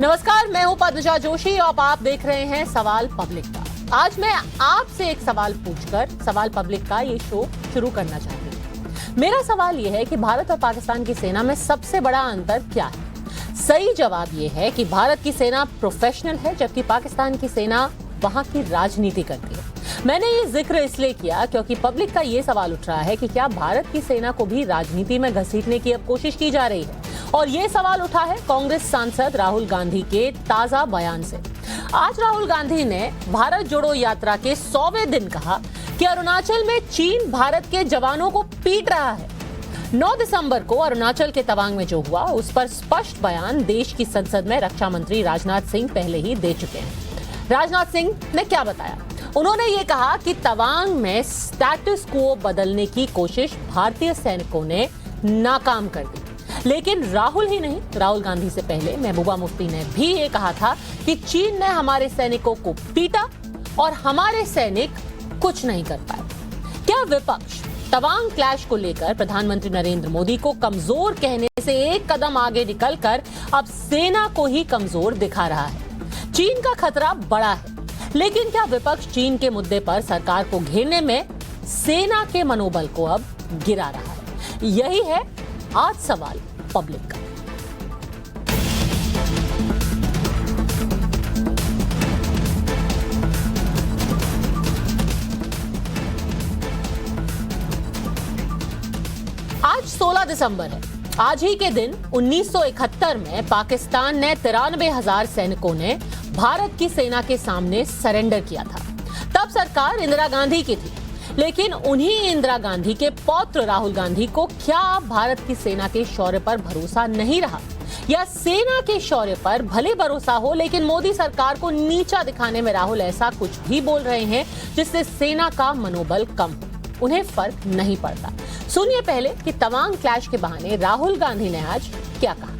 नमस्कार, मैं हूं पद्मजा जोशी और आप देख रहे हैं सवाल पब्लिक का। आज मैं आपसे एक सवाल पूछकर सवाल पब्लिक का ये शो शुरू करना चाहती हूं। मेरा सवाल ये है कि भारत और पाकिस्तान की सेना में सबसे बड़ा अंतर क्या है? सही जवाब ये है कि भारत की सेना प्रोफेशनल है, जबकि पाकिस्तान की सेना वहां की राजनीति करती है। मैंने ये जिक्र इसलिए किया क्योंकि पब्लिक का ये सवाल उठ रहा है कि क्या भारत की सेना को भी राजनीति में घसीटने की अब कोशिश की जा रही है, और ये सवाल उठा है कांग्रेस सांसद राहुल गांधी के ताजा बयान से। आज राहुल गांधी ने भारत जोड़ो यात्रा के 100वें दिन कहा कि अरुणाचल में चीन भारत के जवानों को पीट रहा है। 9 दिसंबर को अरुणाचल के तवांग में जो हुआ उस पर स्पष्ट बयान देश की संसद में रक्षा मंत्री राजनाथ सिंह पहले ही दे चुके हैं। राजनाथ सिंह ने क्या बताया? उन्होंने ये कहा कि तवांग में स्टेटस क्वो बदलने की कोशिश भारतीय सैनिकों ने नाकाम कर दी। लेकिन राहुल ही नहीं, राहुल गांधी से पहले महबूबा मुफ्ती ने भी ये कहा था कि चीन ने हमारे सैनिकों को पीटा और हमारे सैनिक कुछ नहीं कर पाए। क्या विपक्ष तवांग क्लैश को लेकर प्रधानमंत्री नरेंद्र मोदी को कमजोर कहने से एक कदम आगे निकलकर अब सेना को ही कमजोर दिखा रहा है? चीन का खतरा बड़ा है, लेकिन क्या विपक्ष चीन के मुद्दे पर सरकार को घेरने में सेना के मनोबल को अब गिरा रहा है? यही है आज सवाल पब्लिक का। आज 16 दिसंबर है। आज ही के दिन 1971 में पाकिस्तान ने 93,000 सैनिकों ने भारत की सेना के सामने सरेंडर किया था। तब सरकार इंदिरा गांधी की थी, लेकिन उन्हीं इंदिरा गांधी के पौत्र राहुल गांधी को क्या भारत की सेना के शौर्य पर भरोसा नहीं रहा, या सेना के शौर्य पर भले भरोसा हो लेकिन मोदी सरकार को नीचा दिखाने में राहुल ऐसा कुछ भी बोल रहे हैं जिससे सेना का मनोबल कम हो? उन्हें फर्क नहीं पड़ता। सुनिए पहले कि तवांग क्लैश के बहाने राहुल गांधी ने आज क्या कहा।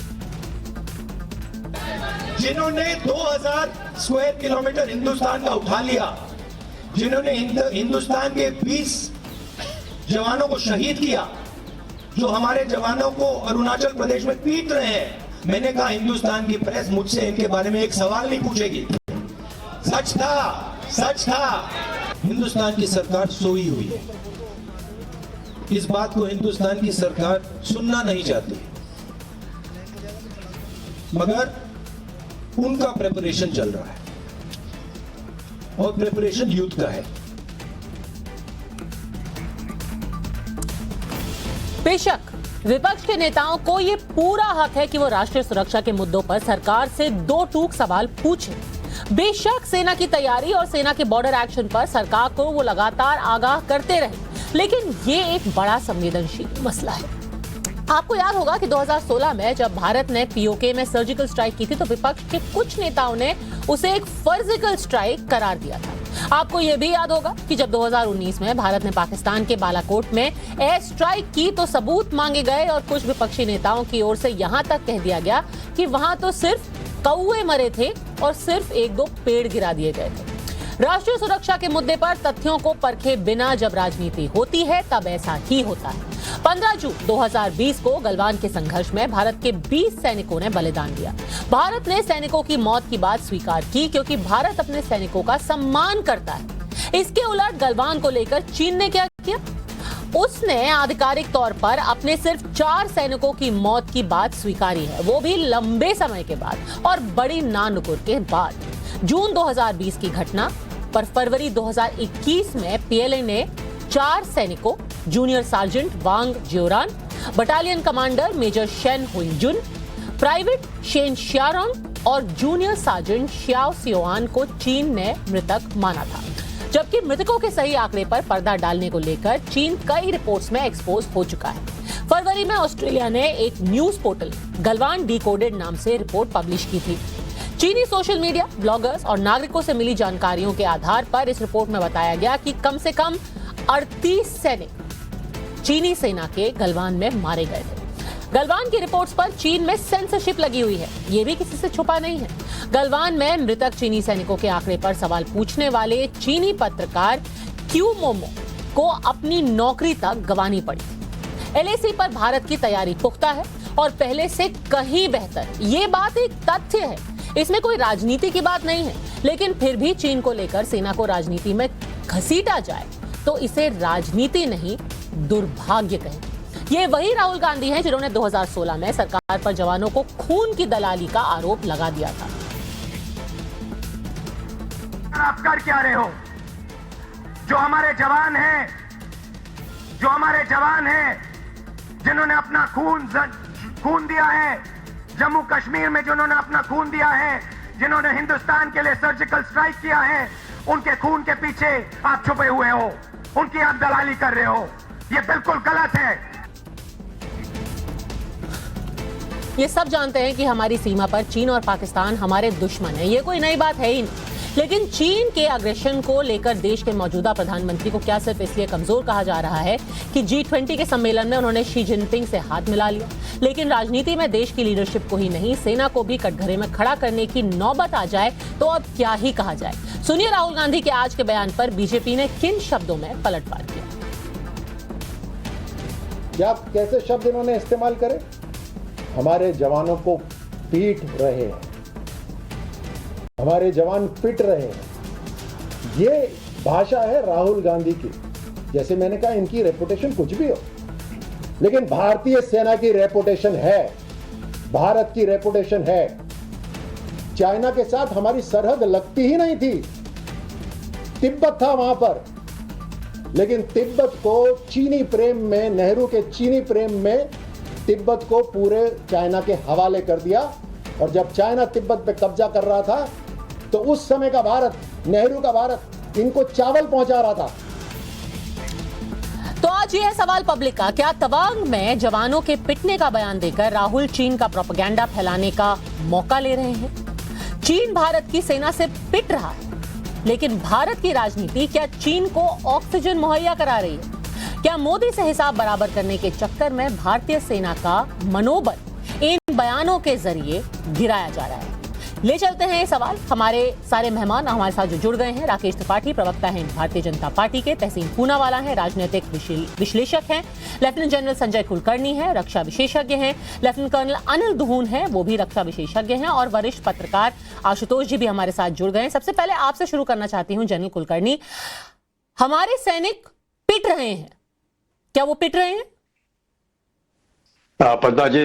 जिन्होंने 2000 स्क्वायर किलोमीटर हिंदुस्तान का उठा लिया, जिन्होंने हिंदुस्तान के 20 जवानों को शहीद किया, जो हमारे जवानों को अरुणाचल प्रदेश में पीट रहे हैं, मैंने कहा हिंदुस्तान की प्रेस मुझसे इनके बारे में एक सवाल नहीं पूछेगी। सच था। हिंदुस्तान की सरकार सोई हुई है। इस बात को हिंदुस्तान की सरकार सुनना नहीं चाहती, मगर उनका प्रिपरेशन चल रहा है और प्रिपरेशन युद्ध का है। बेशक विपक्ष के नेताओं को यह पूरा हक है कि वो राष्ट्रीय सुरक्षा के मुद्दों पर सरकार से दो टूक सवाल पूछें। बेशक सेना की तैयारी और सेना के बॉर्डर एक्शन पर सरकार को वो लगातार आगाह करते रहे, लेकिन ये एक बड़ा संवेदनशील मसला है। आपको याद होगा कि 2016 में जब भारत ने पीओके में सर्जिकल स्ट्राइक की थी तो विपक्ष के कुछ नेताओं ने उसे एक फर्जिकल स्ट्राइक करार दिया था। आपको यह भी याद होगा कि जब 2019 में भारत ने पाकिस्तान के बालाकोट में एयर स्ट्राइक की तो सबूत मांगे गए और कुछ विपक्षी नेताओं की ओर से यहां तक कह दिया गया कि वहां तो सिर्फ कौवे मरे थे और सिर्फ 1-2 पेड़ गिरा दिए गए थे। राष्ट्रीय सुरक्षा के मुद्दे पर तथ्यों को परखे बिना जब राजनीति होती है तब ऐसा ही होता है। 15 जून 2020 को गलवान के संघर्ष में भारत के 20 सैनिकों ने बलिदान दिया। भारत ने सैनिकों की मौत की बात स्वीकार की क्योंकि भारत अपने सैनिकों का सम्मान करता है। इसके उलट गलवान को लेकर चीन ने क्या किया? उसने आधिकारिक तौर पर अपने सिर्फ 4 सैनिकों की मौत की बात स्वीकारी है, वो भी लंबे समय के बाद और बड़ी नानुकुर के बाद। जून 2020 की घटना पर फरवरी 2021 में पीएलए ने 4 सैनिकों junior sergeant Wang Zhuoran, battalion commander major Chen Hongjun, private Chen Xiangrong और जूनियर सार्जेंट शियाओ सियोआन को चीन ने मृतक माना था। जबकि मृतकों के सही आंकड़े पर पर्दा डालने को लेकर चीन कई रिपोर्ट्स में एक्सपोज हो चुका है। फरवरी में ऑस्ट्रेलिया ने एक न्यूज पोर्टल गलवान डिकोडेड नाम से रिपोर्ट पब्लिश की थी। चीनी सोशल मीडिया, ब्लॉगर्स और नागरिकों से मिली जानकारियों के आधार पर इस रिपोर्ट में बताया गया कि कम से कम 38 सैनिक चीनी सेना के गलवान में मारे गए थे। गलवान की रिपोर्ट्स पर चीन में सेंसरशिप लगी हुई है, ये भी किसी से छुपा नहीं है। गलवान में मृतक चीनी सैनिकों के आंकड़े पर सवाल पूछने वाले चीनी पत्रकार क्यू मोमो को अपनी नौकरी तक गंवानी पड़ी। एलएसी पर भारत की तैयारी पुख्ता है और पहले से कहीं बेहतर। ये बात एक तथ्य है। इसमें कोई राजनीति की बात नहीं है, लेकिन फिर भी चीन को लेकर सेना को राजनीति में घसीटा जाए तो इसे राजनीति नहीं दुर्भाग्य कहें। ये वही राहुल गांधी हैं जिन्होंने 2016 में सरकार पर जवानों को खून की दलाली का आरोप लगा दिया था। आप कर क्या रहे हो? जो हमारे जवान हैं जिन्होंने अपना खून दिया है, जम्मू कश्मीर में जिन्होंने अपना खून दिया है, जिन्होंने हिंदुस्तान के लिए सर्जिकल स्ट्राइक किया है, उनके खून के पीछे आप छुपे हुए हो, उनकी आप दलाली कर रहे हो। ये बिल्कुल गलत है। ये सब जानते हैं कि हमारी सीमा पर चीन और पाकिस्तान हमारे दुश्मन हैं। ये कोई नई बात है ही नहीं। लेकिन चीन के अग्रेशन को लेकर देश के मौजूदा प्रधानमंत्री को क्या सिर्फ इसलिए कमजोर कहा जा रहा है कि G20 के सम्मेलन में उन्होंने शी जिनपिंग से हाथ मिला लिया? लेकिन राजनीति में देश की लीडरशिप को ही नहीं, सेना को भी कटघरे में खड़ा करने की नौबत आ जाए तो अब क्या ही कहा जाए। सुनिए राहुल गांधी के आज के बयान पर बीजेपी ने किन शब्दों में पलटवार किया। क्या कैसे शब्द इन्होंने इस्तेमाल करे? हमारे जवानों को पीट रहे हैं, हमारे जवान पिट रहे हैं। ये भाषा है राहुल गांधी की। जैसे मैंने कहा, इनकी रेपुटेशन कुछ भी हो, लेकिन भारतीय सेना की रेपुटेशन है, भारत की रेपुटेशन है। चाइना के साथ हमारी सरहद लगती ही नहीं थी, तिब्बत था वहां पर, लेकिन तिब्बत को चीनी प्रेम में, नेहरू के चीनी प्रेम में तिब्बत को पूरे चाइना के हवाले कर दिया। और जब चाइना तिब्बत पे कब्जा कर रहा था तो उस समय का भारत, नेहरू का भारत, इनको चावल पहुंचा रहा था। तो आज ये है सवाल पब्लिक का, क्या तवांग में जवानों के पिटने का बयान देकर राहुल चीन का प्रोपेगेंडा फैलाने का मौका ले रहे हैं? चीन भारत की सेना से पिट रहा है, लेकिन भारत की राजनीति क्या चीन को ऑक्सीजन मुहैया करा रही है? क्या मोदी से हिसाब बराबर करने के चक्कर में भारतीय सेना का मनोबल इन बयानों के जरिए गिराया जा रहा है? ले चलते हैं ये सवाल। हमारे सारे मेहमान हमारे साथ जो जुड़ गए हैं, राकेश त्रिपाठी प्रवक्ता हैं भारतीय जनता पार्टी के, तहसीन पूनावाला हैं राजनीतिक विश्लेषक हैं, लेफ्टिनेंट जनरल संजय कुलकर्णी हैं रक्षा विशेषज्ञ हैं, लेफ्टिनेंट कर्नल अनिल दुहून हैं, वो भी रक्षा विशेषज्ञ हैं, और वरिष्ठ पत्रकार आशुतोष जी भी हमारे साथ जुड़ गए हैं। सबसे पहले आपसे शुरू करना चाहती हूं जनरल कुलकर्णी, हमारे सैनिक पिट रहे हैं, क्या वो पिट रहे हैं? पद्मा जी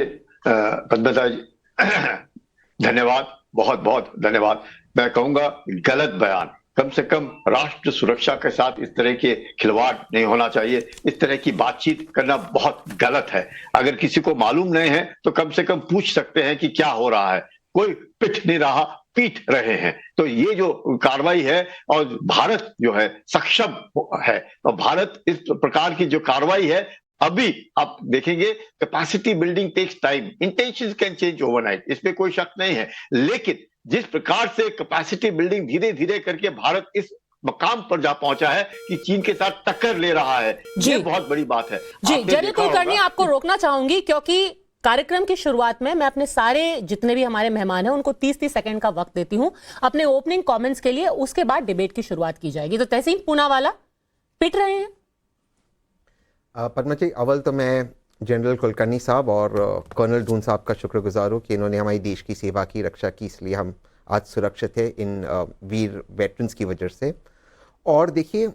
धन्यवाद, बहुत बहुत धन्यवाद। मैं कहूंगा गलत बयान, कम से कम राष्ट्र सुरक्षा के साथ इस तरह के खिलवाड़ नहीं होना चाहिए। इस तरह की बातचीत करना बहुत गलत है। अगर किसी को मालूम नहीं है तो कम से कम पूछ सकते हैं कि क्या हो रहा है। कोई पिट नहीं रहा, पीट रहे हैं। तो ये जो कार्रवाई है, और भारत जो है सक्षम है, और भारत इस प्रकार की जो कार्रवाई है, अभी आप देखेंगे capacity building takes time, intentions can change overnight, इसमें कोई शक नहीं है। लेकिन जिस प्रकार से कैपेसिटी बिल्डिंग धीरे धीरे करके भारत इस मकाम पर जा पहुंचा है कि चीन के साथ टक्कर ले रहा है, ये बहुत बड़ी बात है। जी जनरल कुलकर्णी, आपको रोकना चाहूंगी क्योंकि कार्यक्रम की शुरुआत में मैं अपने सारे जितने भी हमारे मेहमान हैं उनको 30-30 सेकंड का वक्त देती हूं अपने ओपनिंग कमेंट्स के लिए, उसके बाद डिबेट की शुरुआत की जाएगी। तो तहसीन पूनावाला, पिट रहे हैं? पद्मा जी, अव्वल तो मैं जनरल कुलकर्णी साहब और कर्नल दून साहब का शुक्रगुजार हूँ कि इन्होंने हमारी देश की सेवा की, रक्षा की, इसलिए हम आज सुरक्षित है इन वीर वेटरन्स की वजह से। और देखिए,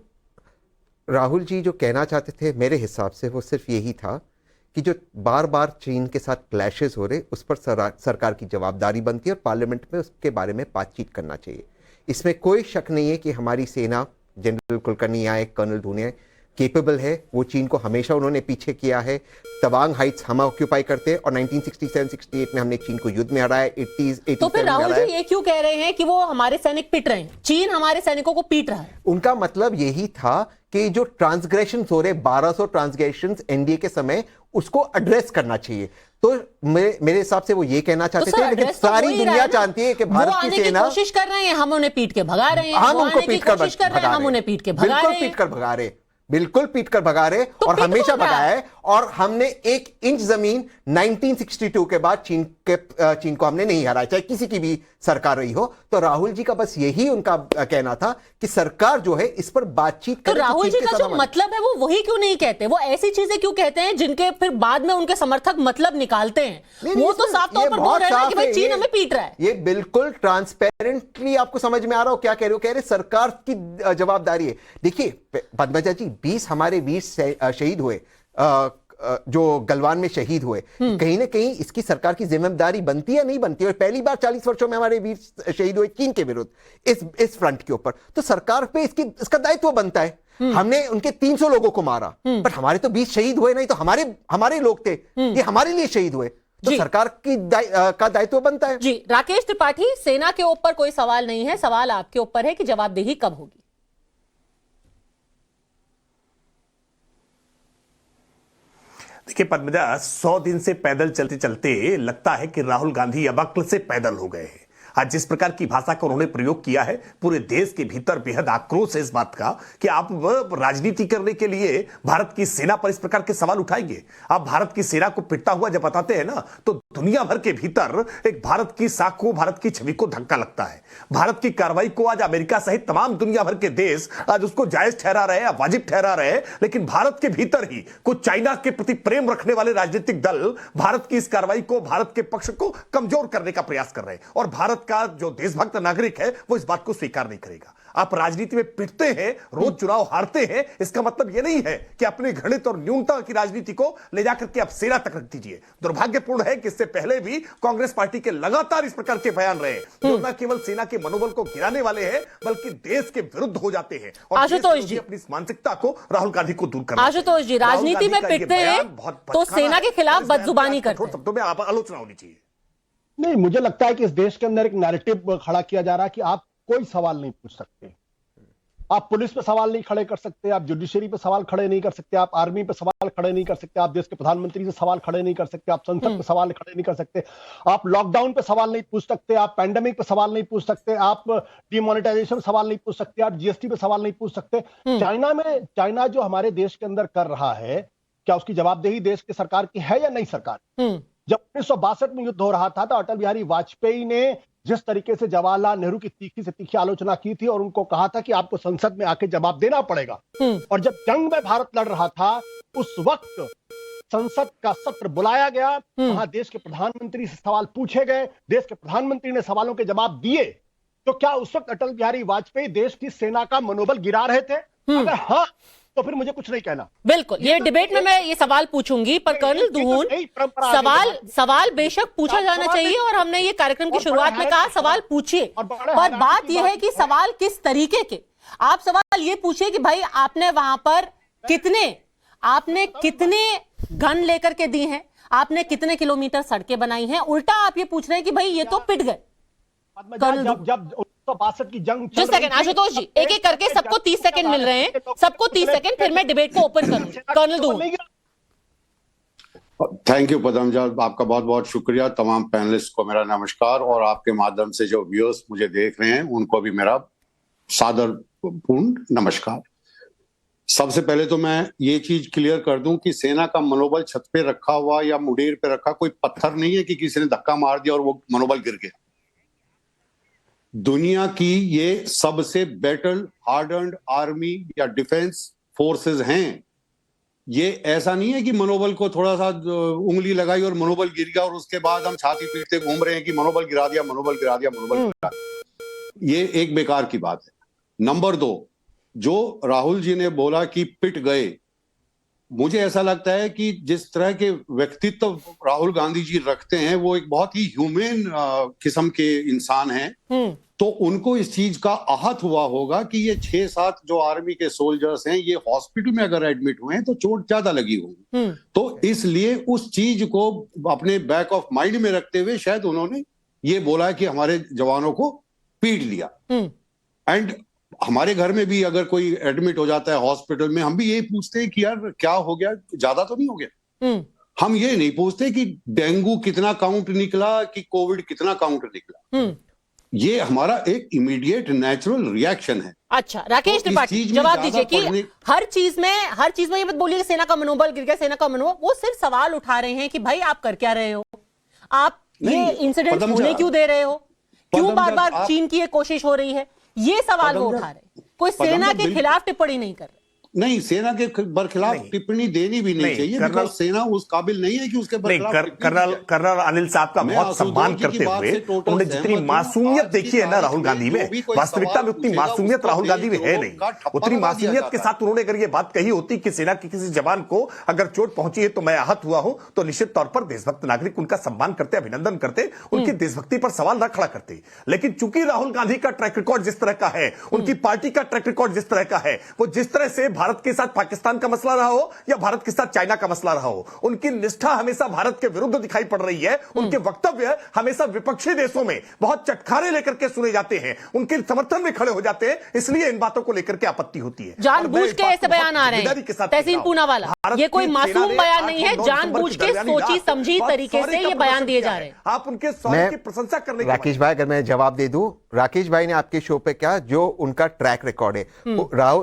राहुल जी जो कहना चाहते थे मेरे हिसाब से वो सिर्फ यही था कि जो बार बार चीन के साथ क्लैशेस हो रहे, उस पर सरकार की जवाबदारी बनती है और पार्लियामेंट में उसके बारे में बातचीत करना चाहिए। इसमें कोई शक नहीं है कि हमारी सेना, जनरल कुलकर्णी आए, कर्नल दून केपेबल है। वो चीन को हमेशा उन्होंने पीछे किया है। तवांग हाइट्स हम ऑक्यूपाई करते हैं और 1967-68 में हमने चीन को युद्ध में हराया, 80s तो फिर राहुल जी ये क्यों कह रहे हैं कि वो हमारे सैनिक पिट रहे हैं? चीन हमारे सैनिकों को पीट रहा है। उनका मतलब यही था कि जो ट्रांसग्रेशन हो रहे, 1200 ट्रांसग्रेशन एनडीए के समय, उसको एड्रेस करना चाहिए। तो मेरे हिसाब से वो ये कहना चाहते थे, लेकिन सारी दुनिया जानती है कि भारत की सेना कोशिश कर रहे हैं, हम उन्हें पीट के भगा रहे हैं, हम उनको पीट कर हम उन्हें पीट के भगा रहे हैं, बिल्कुल पीट कर भगा रहे और हमेशा भगाया है। और हमने 1 इंच जमीन 1962 के बाद चीन को हमने नहीं हराया, चाहे किसी की भी सरकार रही हो। तो राहुल जी का बस यही उनका कहना था कि सरकार जो है इस पर बातचीत तो करे। राहुल जी का जो मतलब है वो वही क्यों नहीं कहते? वो ऐसी चीजें क्यों कहते हैं जिनके फिर बाद में उनके समर्थक मतलब निकालते हैं? वो तो साफ तौर पर बोल रहे हैं कि भाई चीन हमें पीट रहा है। ये बिल्कुल ट्रांसपेरेंटली आपको समझ में आ रहा हो क्या कह रहे हो? कह रहे सरकार की जवाबदारी है। देखिए पद्मजा जी, 20 हमारे वीर शहीद हुए, जो गलवान में शहीद हुए, कहीं ना कहीं इसकी सरकार की जिम्मेदारी बनती है नहीं बनती है? पहली बार 40 वर्षों में हमारे वीर शहीद हुए चीन के विरुद्ध इस फ्रंट के ऊपर, तो सरकार पे इसका दायित्व बनता है। हमने उनके 300 लोगों को मारा, पर हमारे तो 20 शहीद हुए नहीं, तो हमारे लोग थे, ये हमारे लिए शहीद हुए, तो सरकार की का दायित्व बनता है। जी राकेश त्रिपाठी, सेना के ऊपर कोई सवाल नहीं है, सवाल आपके ऊपर है कि जवाबदेही कब होगी? देखिए पद्मजा, 100 दिन से पैदल चलते चलते लगता है कि राहुल गांधी अब अक्ल से पैदल हो गए हैं। आज जिस प्रकार की भाषा का उन्होंने प्रयोग किया है, पूरे देश के भीतर बेहद आक्रोश है इस बात का कि आप राजनीति करने के लिए भारत की सेना पर इस प्रकार के सवाल उठाएंगे। आप भारत की सेना को पिटता हुआ जब बताते हैं ना, तो दुनिया भर के भीतर एक भारत की साख को, भारत की छवि को धक्का लगता है। भारत की कार्रवाई को आज अमेरिका सहित तमाम दुनिया भर के देश आज उसको जायज ठहरा रहे हैं, वाजिब ठहरा रहे हैं, लेकिन भारत के भीतर ही कुछ चाइना के प्रति प्रेम रखने वाले राजनीतिक दल भारत की इस कार्रवाई को, भारत के पक्ष को कमजोर करने का प्रयास कर रहे हैं। और भारत का जो देशभक्त नागरिक है वो इस बात को स्वीकार नहीं करेगा। आप राजनीति में पिटते हैं, रोज चुनाव हारते हैं, इसका मतलब यह नहीं है कि अपने घृणित और न्यूनता की राजनीति को ले जाकर के आप सेना तक रख दीजिए। दुर्भाग्यपूर्ण है कि इससे पहले भी कांग्रेस पार्टी के लगातार इस प्रकार के बयान रहे जो न केवल सेना के मनोबल को गिराने वाले हैं, बल्कि देश के विरुद्ध हो जाते हैं। और आशुतोष जी, अपनी इस मानसिकता को राहुल गांधी को दूर करना। आशुतोष जी, राजनीति में पिटते हैं तो सेना के खिलाफ बदजुबानी करते हैं, शब्दों में आलोचना होनी चाहिए। नहीं, मुझे लगता है कि इस देश के अंदर एक नैरेटिव खड़ा किया जा रहा है कि आप कोई सवाल नहीं पूछ सकते। आप पुलिस पे सवाल नहीं खड़े कर सकते, आप जुडिशरी पे सवाल खड़े नहीं कर सकते, आप आर्मी पे सवाल खड़े नहीं कर सकते, आप देश के प्रधानमंत्री से सवाल खड़े नहीं कर सकते, आप संसद पे सवाल खड़े नहीं कर सकते, आप लॉकडाउन पे सवाल नहीं पूछ सकते, आप पैंडेमिक पे सवाल नहीं पूछ सकते, आप डिमोनेटाइजेशन पे सवाल नहीं पूछ सकते, आप जीएसटी पे सवाल नहीं पूछ सकते। चाइना जो हमारे देश के अंदर कर रहा है, क्या उसकी जवाबदेही देश की सरकार की है या नहीं सरकार? जब 1962 में युद्ध हो रहा था तो अटल बिहारी वाजपेयी ने जिस तरीके से जवाहरलाल नेहरू की तीखी से तीखी आलोचना की थी और उनको कहा था कि आपको संसद में आके जवाब देना पड़ेगा, और जब जंग में भारत लड़ रहा था उस वक्त संसद का सत्र बुलाया गया, वहां देश के प्रधानमंत्री से सवाल पूछे गए, देश के प्रधानमंत्री ने सवालों के जवाब दिए। तो क्या उस वक्त अटल बिहारी वाजपेयी देश की सेना का मनोबल गिरा रहे थे? अगर हाँ, तो फिर मुझे कुछ नहीं कहना। बिल्कुल, ये डिबेट में मैं ये सवाल पूछूंगी, पर कर्नल दून, सवाल बेशक पूछा जाना चाहिए और हमने ये कार्यक्रम की शुरुआत में कहा सवाल पूछिए, पर बात यह है कि सवाल किस तरीके के। आप सवाल ये पूछिए कि भाई आपने वहां पर कितने गन लेकर के दी हैं, आपने कितने किलोमीटर सड़कें बनाई हैं। उल्टा आप ये पूछ रहे हैं कि भाई ये तो पिट गए। जब 1962 की जंग जिस सेकंड आशुतोष जी, एक एक करके सबको 30 सेकंड मिल रहे हैं, सबको 30 सेकंड, फिर मैं डिबेट को ओपन करूंगी। Colonel Doon. Thank you Padmaja, आपका बहुत बहुत शुक्रिया। तमाम पैनलिस्ट को मेरा नमस्कार, और आपके माध्यम से जो व्यूअर्स मुझे देख रहे हैं उनको भी मेरा सादरपूर्ण नमस्कार। सबसे पहले तो मैं ये चीज क्लियर कर दूं कि सेना का मनोबल छत पे रखा हुआ या मुडेर पे रखा कोई पत्थर नहीं है कि किसी ने धक्का मार दिया और वो मनोबल गिर गया। दुनिया की ये सबसे बैटल हार्डन्ड आर्मी या डिफेंस फोर्सेस हैं। ये ऐसा नहीं है कि मनोबल को थोड़ा सा उंगली लगाई और मनोबल गिर गया और उसके बाद हम छाती पीटते घूम रहे हैं कि मनोबल गिरा दिया, मनोबल गिरा दिया, मनोबल गिरा दिया। ये एक बेकार की बात है। नंबर 2, जो राहुल जी ने बोला कि पिट गए, मुझे ऐसा लगता है कि जिस तरह के व्यक्तित्व राहुल गांधी जी रखते हैं वो एक बहुत ही ह्यूमन किस्म के इंसान हैं, तो उनको इस चीज का आहत हुआ होगा कि ये 6-7 जो आर्मी के सोल्जर्स हैं ये हॉस्पिटल में अगर एडमिट हुए हैं तो चोट ज्यादा लगी होगी। तो इसलिए उस चीज को अपने बैक ऑफ माइंड में रखते हुए शायद उन्होंने ये बोला कि हमारे जवानों को पीट लिया। एंड हमारे घर में भी अगर कोई एडमिट हो जाता है हॉस्पिटल में, हम भी यही पूछते हैं कि यार क्या हो गया, ज्यादा तो नहीं हो गया। हम ये नहीं पूछते कि डेंगू कितना काउंट निकला, कि कोविड कितना काउंट निकला। ये हमारा एक इमीडिएट नेचुरल रिएक्शन है। अच्छा राकेश तो इस त्रिपाठी चीज में जवाब ज्यादा दीजिए कि पढ़ने- हर चीज में ये मत बोलिए कि सेना का मनोबल गिर गया, सेना का मनोबल, वो सिर्फ सवाल उठा रहे हैं कि भाई आप कर क्या रहे हो, आप ये नहीं, इंसिडेंट पदम होने जा- क्यों दे रहे हो, क्यों पदम बार जा- बार आप- चीन की ये कोशिश हो रही है, ये सवाल वो पदम जा- उठा रहे हैं। कोई पदम सेना जा के बिल्कुल- खिलाफ टिप्पणी नहीं कर रहे। नहीं, सेना के बरखिलाफ नहीं। टिप्पणी देनी भी नहीं नहीं, चाहिए, कर्नल- बिकॉज़ सेना उस काबिल नहीं है कि उसके नहीं, बरखिलाफ टिप्पणी कर्नल करे। कर्नल अनिल साहब का मैं बहुत आशुतोष सम्मान जी की करते बात हुए से टोटल उन्होंने जितनी सहमत हूं। मासूमियत आज की देखी है ना तारीख राहुल में गांधी जो में, भी कोई वास्तविकता में सवाल उतनी पूछेगा, मासूमियत उसको राहुल गांधी में है देशद्रोह नहीं। का ठप्पा उतनी लगा दिया मासूमियत के जाता है। साथ उन्होंने अगर ये बात कही होती कि सेना के किसी जवान को अगर चोट पहुंची है तो मैं आहत हुआ हूं, तो निश्चित तौर पर देशभक्त नागरिक उनका सम्मान करते, अभिनंदन करते, उनकी देशभक्ति पर सवाल न खड़ा करते। लेकिन चूंकि राहुल गांधी का ट्रैक रिकॉर्ड जिस तरह का है, उनकी पार्टी का ट्रैक रिकॉर्ड जिस तरह का है, वो जिस तरह से भारत के साथ पाकिस्तान का मसला रहा हो या भारत के साथ चाइना का मसला रहा हो, उनकी निष्ठा हमेशा भारत के विरुद्ध दिखाई पड़ रही है। उनके वक्तव्य हमेशा विपक्षी देशों में बहुत चटखारे लेकर के सुने जाते हैं, उनके समर्थन में खड़े हो जाते हैं, इसलिए इन बातों को लेकर के आपत्ति होती है। जानबूझ के ऐसे बयान आ रहे जिम्मेदारी के साथ हैं तहसीन कह रहा हूं। पूनावाला, भारत ये कोई की सेना मासूम ने बयान 8 नहीं है, और 9 जानबूझ दिसंबर के की दरमियानी सोची रात समझी बहुत तरीके सॉरी से का ये बयान प्रदर्शन दिए किया जा है। रहे हैं। आप उनके सॉरी मैं की प्रशंसा करने के राकेश भाई, अगर मैं जवाब दे दूं, राकेश भाई ने आपके शो पे क्या जो उनका ट्रैक रिकॉर्ड है,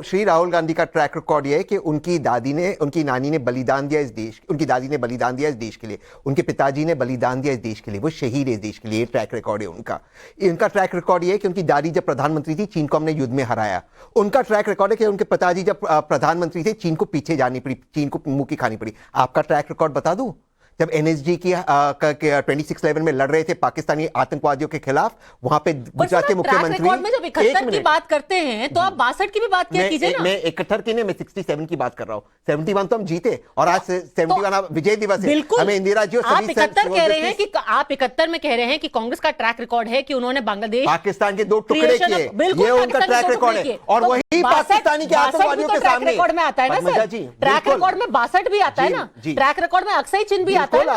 श्री राहुल गांधी का ट्रैक रिकॉर्ड ये है कि उनकी नानी ने बलिदान दिया इस देश, उनकी दादी ने बलिदान दिया इस देश के लिए, उनके पिताजी ने बलिदान दिया इस देश के लिए, वो शहीद है इस देश के लिए। ये ट्रैक रिकॉर्ड है उनका। इनका ट्रैक रिकॉर्ड ये है कि उनकी दादी जब प्रधानमंत्री थी, चीन को हमने युद्ध में हराया। उनका ट्रैक रिकॉर्ड है कि उनके पिताजी जब प्रधानमंत्री थे, चीन को पीछे जानी पड़ी, चीन को मुंह की खानी पड़ी। आपका ट्रैक रिकॉर्ड बता दूं, जब एनएसजी की 2611 में लड़ रहे थे पाकिस्तानी आतंकवादियों के खिलाफ, वहां पे गुजरात के मुख्यमंत्री, रिकॉर्ड में जब 71 की बात करते हैं तो आप 62 की भी बात किया कीजिए ना। मैं 71 की नहीं, मैं 67 की बात कर रहा हूं। 71 तो हम जीते और आज 71 विजय दिवस है। बिल्कुल, हमें इंदिरा जी और आप सभी 71 कह रहे हैं कि आप 71 में कह रहे हैं कि कांग्रेस का ट्रैक रिकॉर्ड है कि उन्होंने बांग्लादेश पाकिस्तान के 2 टुकड़े किए, ये उनका ट्रैक रिकॉर्ड है। और तो वही पाकिस्तानी के आतंकवादियों के सामने रिकॉर्ड में आता है ना सर, ट्रैक रिकॉर्ड में 62 भी आता है ना, ट्रैक रिकॉर्ड में अक्सई चिन्ह भी आता है ना।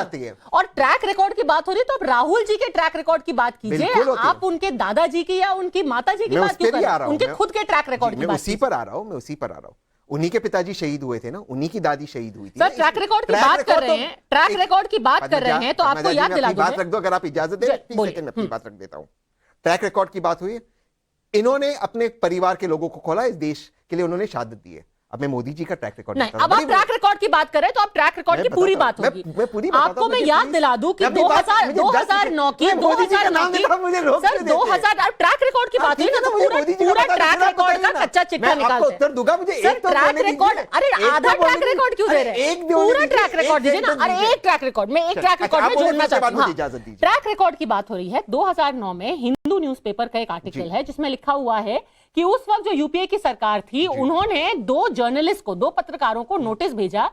और ट्रैक रिकॉर्ड की बात हो रही है तो आप राहुल जी के ट्रैक रिकॉर्ड की बात कीजिए, आप उनके दादाजी की या उनकी माताजी की बात क्यों कर रहे हैं? उनके खुद के ट्रैक रिकॉर्ड की बात उसी पर आ रहा हूं। उन्हीं के पिताजी शहीद हुए थे ना, उन्हीं की दादी शहीद हुई थी। सर ट्रैक रिकॉर्ड की बात कर रहे हैं, ट्रैक रिकॉर्ड की बात कर रहे हैं तो आपको याद दिला दूं। बात रख दो, अगर आप इजाजत दें, 30 सेकंड में अपनी बात रख देता हूं। ट्रैक रिकॉर्ड की बात हुई है, इन्होंने अपने परिवार के लोगों को खोला, इस देश के लिए उन्होंने शहादत दी है। अब मैं मोदी जी का ट्रैक रिकॉर्ड नहीं, अब आप ट्रैक रिकॉर्ड की बात कर रहे हैं तो आप ट्रैक रिकॉर्ड की पूरी बात होगी। मैं पूरी आपको मैं याद दिला दूं कि 2009 की 2009 की सर 2000 ट्रैक रिकॉर्ड की बात हुई ना, तो पूरा ट्रैक रिकॉर्ड का कच्चा चिट्ठा निकालते हैं। उत्तर दूंगा, मुझे सर ट्रैक रिकॉर्ड, अरे आधा ट्रैक रिकॉर्ड क्यों दे रहे हैं? पूरा ट्रैक रिकॉर्ड दीजिए ना। अरे एक ट्रैक रिकॉर्ड में, एक ट्रैक रिकॉर्ड में जोड़ना चाहता हूं। ट्रैक रिकॉर्ड की बात हो रही है। 2009 में हिंदू न्यूज़पेपर का एक आर्टिकल है जिसमें लिखा हुआ है कि उस वक्त जो यूपीए की सरकार थी, उन्होंने 2 जर्नलिस्ट को, 2 पत्रकारों को नोटिस भेजा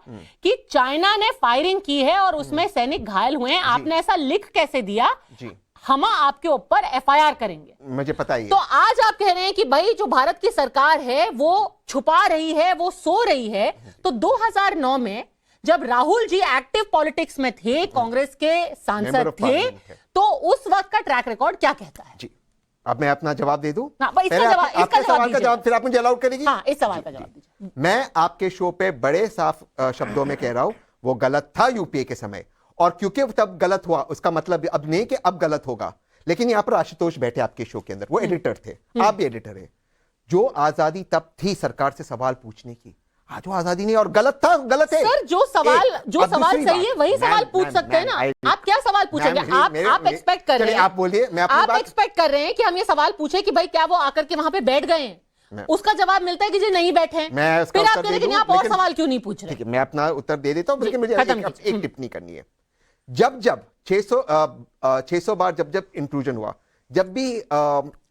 कि चाइना ने फायरिंग की है और उसमें सैनिक घायल हुए हैं। आपने ऐसा लिख कैसे दिया? हम आपके ऊपर एफआईआर करेंगे। मुझे पता ही है। तो आज आप कह रहे हैं कि भाई जो भारत की सरकार है वो छुपा रही है, वो सो रही है। तो 2009 में जब राहुल जी एक्टिव पॉलिटिक्स में थे, कांग्रेस के सांसद थे, तो उस वक्त का ट्रैक रिकॉर्ड क्या कहता है? जी, अब मैं अपना जवाब दे दूं। इसका सवाल का जवाब फिर आप मुझे अलाउड करेगी? हाँ, इस सवाल का जवाब दीजिए। मैं आपके शो पे बड़े साफ शब्दों में कह रहा हूं, वो गलत था यूपीए के समय, और क्योंकि तब गलत हुआ उसका मतलब अब नहीं कि अब गलत होगा। लेकिन यहां पर आशुतोष बैठे आपके शो के अंदर, वो एडिटर थे, आप भी एडिटर है। जो आजादी तब थी सरकार से सवाल पूछने की, आज वो आजादी नहीं, और गलत था, गलत है। सर जो सवाल सही है वही सवाल पूछ सकते हैं ना। आप क्या सवाल पूछेंगे? आप एक्सपेक्ट कर रहे हैं, आप बोलिए, मैं आप एक्सपेक्ट कर रहे हैं कि हम ये सवाल पूछे कि भाई क्या वो आकर के वहां पे बैठ गए हैं? उसका जवाब मिलता है कि जी नहीं बैठे हैं। फिर आप कह रहे हैं कि आप और सवाल क्यों नहीं पूछ रहे? मैं अपना उत्तर दे देता हूं, लेकिन मुझे एक टिप्पणी करनी है। जब 600 बार जब इंट्रूजन हुआ, जब भी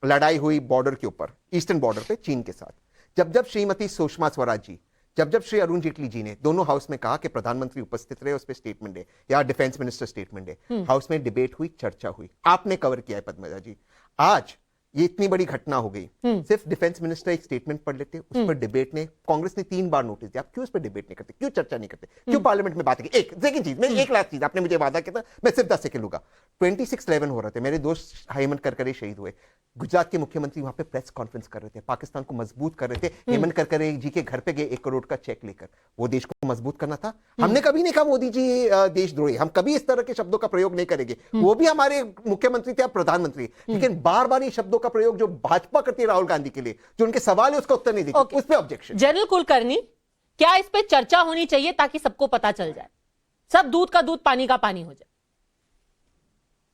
लड़ाई हुई बॉर्डर के ऊपर, ईस्टर्न बॉर्डर पे चीन के साथ, जब श्रीमती सुषमा स्वराज जी, जब श्री अरुण जेटली जी ने दोनों हाउस में कहा कि प्रधानमंत्री उपस्थित रहे, उस पर स्टेटमेंट दे या डिफेंस मिनिस्टर स्टेटमेंट दे, हाउस में डिबेट हुई, चर्चा हुई, आपने कवर किया है पद्मजा जी। आज ये इतनी बड़ी घटना हो गई, सिर्फ डिफेंस मिनिस्टर एक स्टेटमेंट पढ़ लेते, उस पर डिबेट ने, कांग्रेस ने 3 बार नोटिस दिया, आप क्यों उस पर डिबेट नहीं करते, क्यों चर्चा नहीं करते, क्यों पार्लियामेंट में बात की? एक सेकंड चीज, मैं एक लास्ट चीज, आपने मुझे वादा किया था, मैं सिर्फ 10 सेकंड लूंगा। 26/11 हो रहे थे, मेरे दोस्त हेमंत करकरे शहीद हुए, गुजरात के मुख्यमंत्री वहां पे प्रेस कॉन्फ्रेंस कर रहे थे, पाकिस्तान को मजबूत कर रहे थे, हेमंत करकरे जी के घर पे गए 1 करोड़ का चेक लेकर। वो देश को मजबूत करना था। हमने कभी नहीं कहा मोदी जी देशद्रोही, हम कभी इस तरह के शब्दों का प्रयोग नहीं करेंगे। वो भी हमारे मुख्यमंत्री थे, अब प्रधानमंत्री, लेकिन बार बार इन शब्दों का प्रयोग जो भाजपा करती है राहुल गांधी के लिए, जो उनके सवाल है उसका उत्तर नहीं देती, उस पर ऑब्जेक्शन। जनरल कुलकर्णी, क्या इस पे चर्चा होनी चाहिए ताकि सबको पता चल जाए, सब दूध का दूध पानी का पानी हो जाए?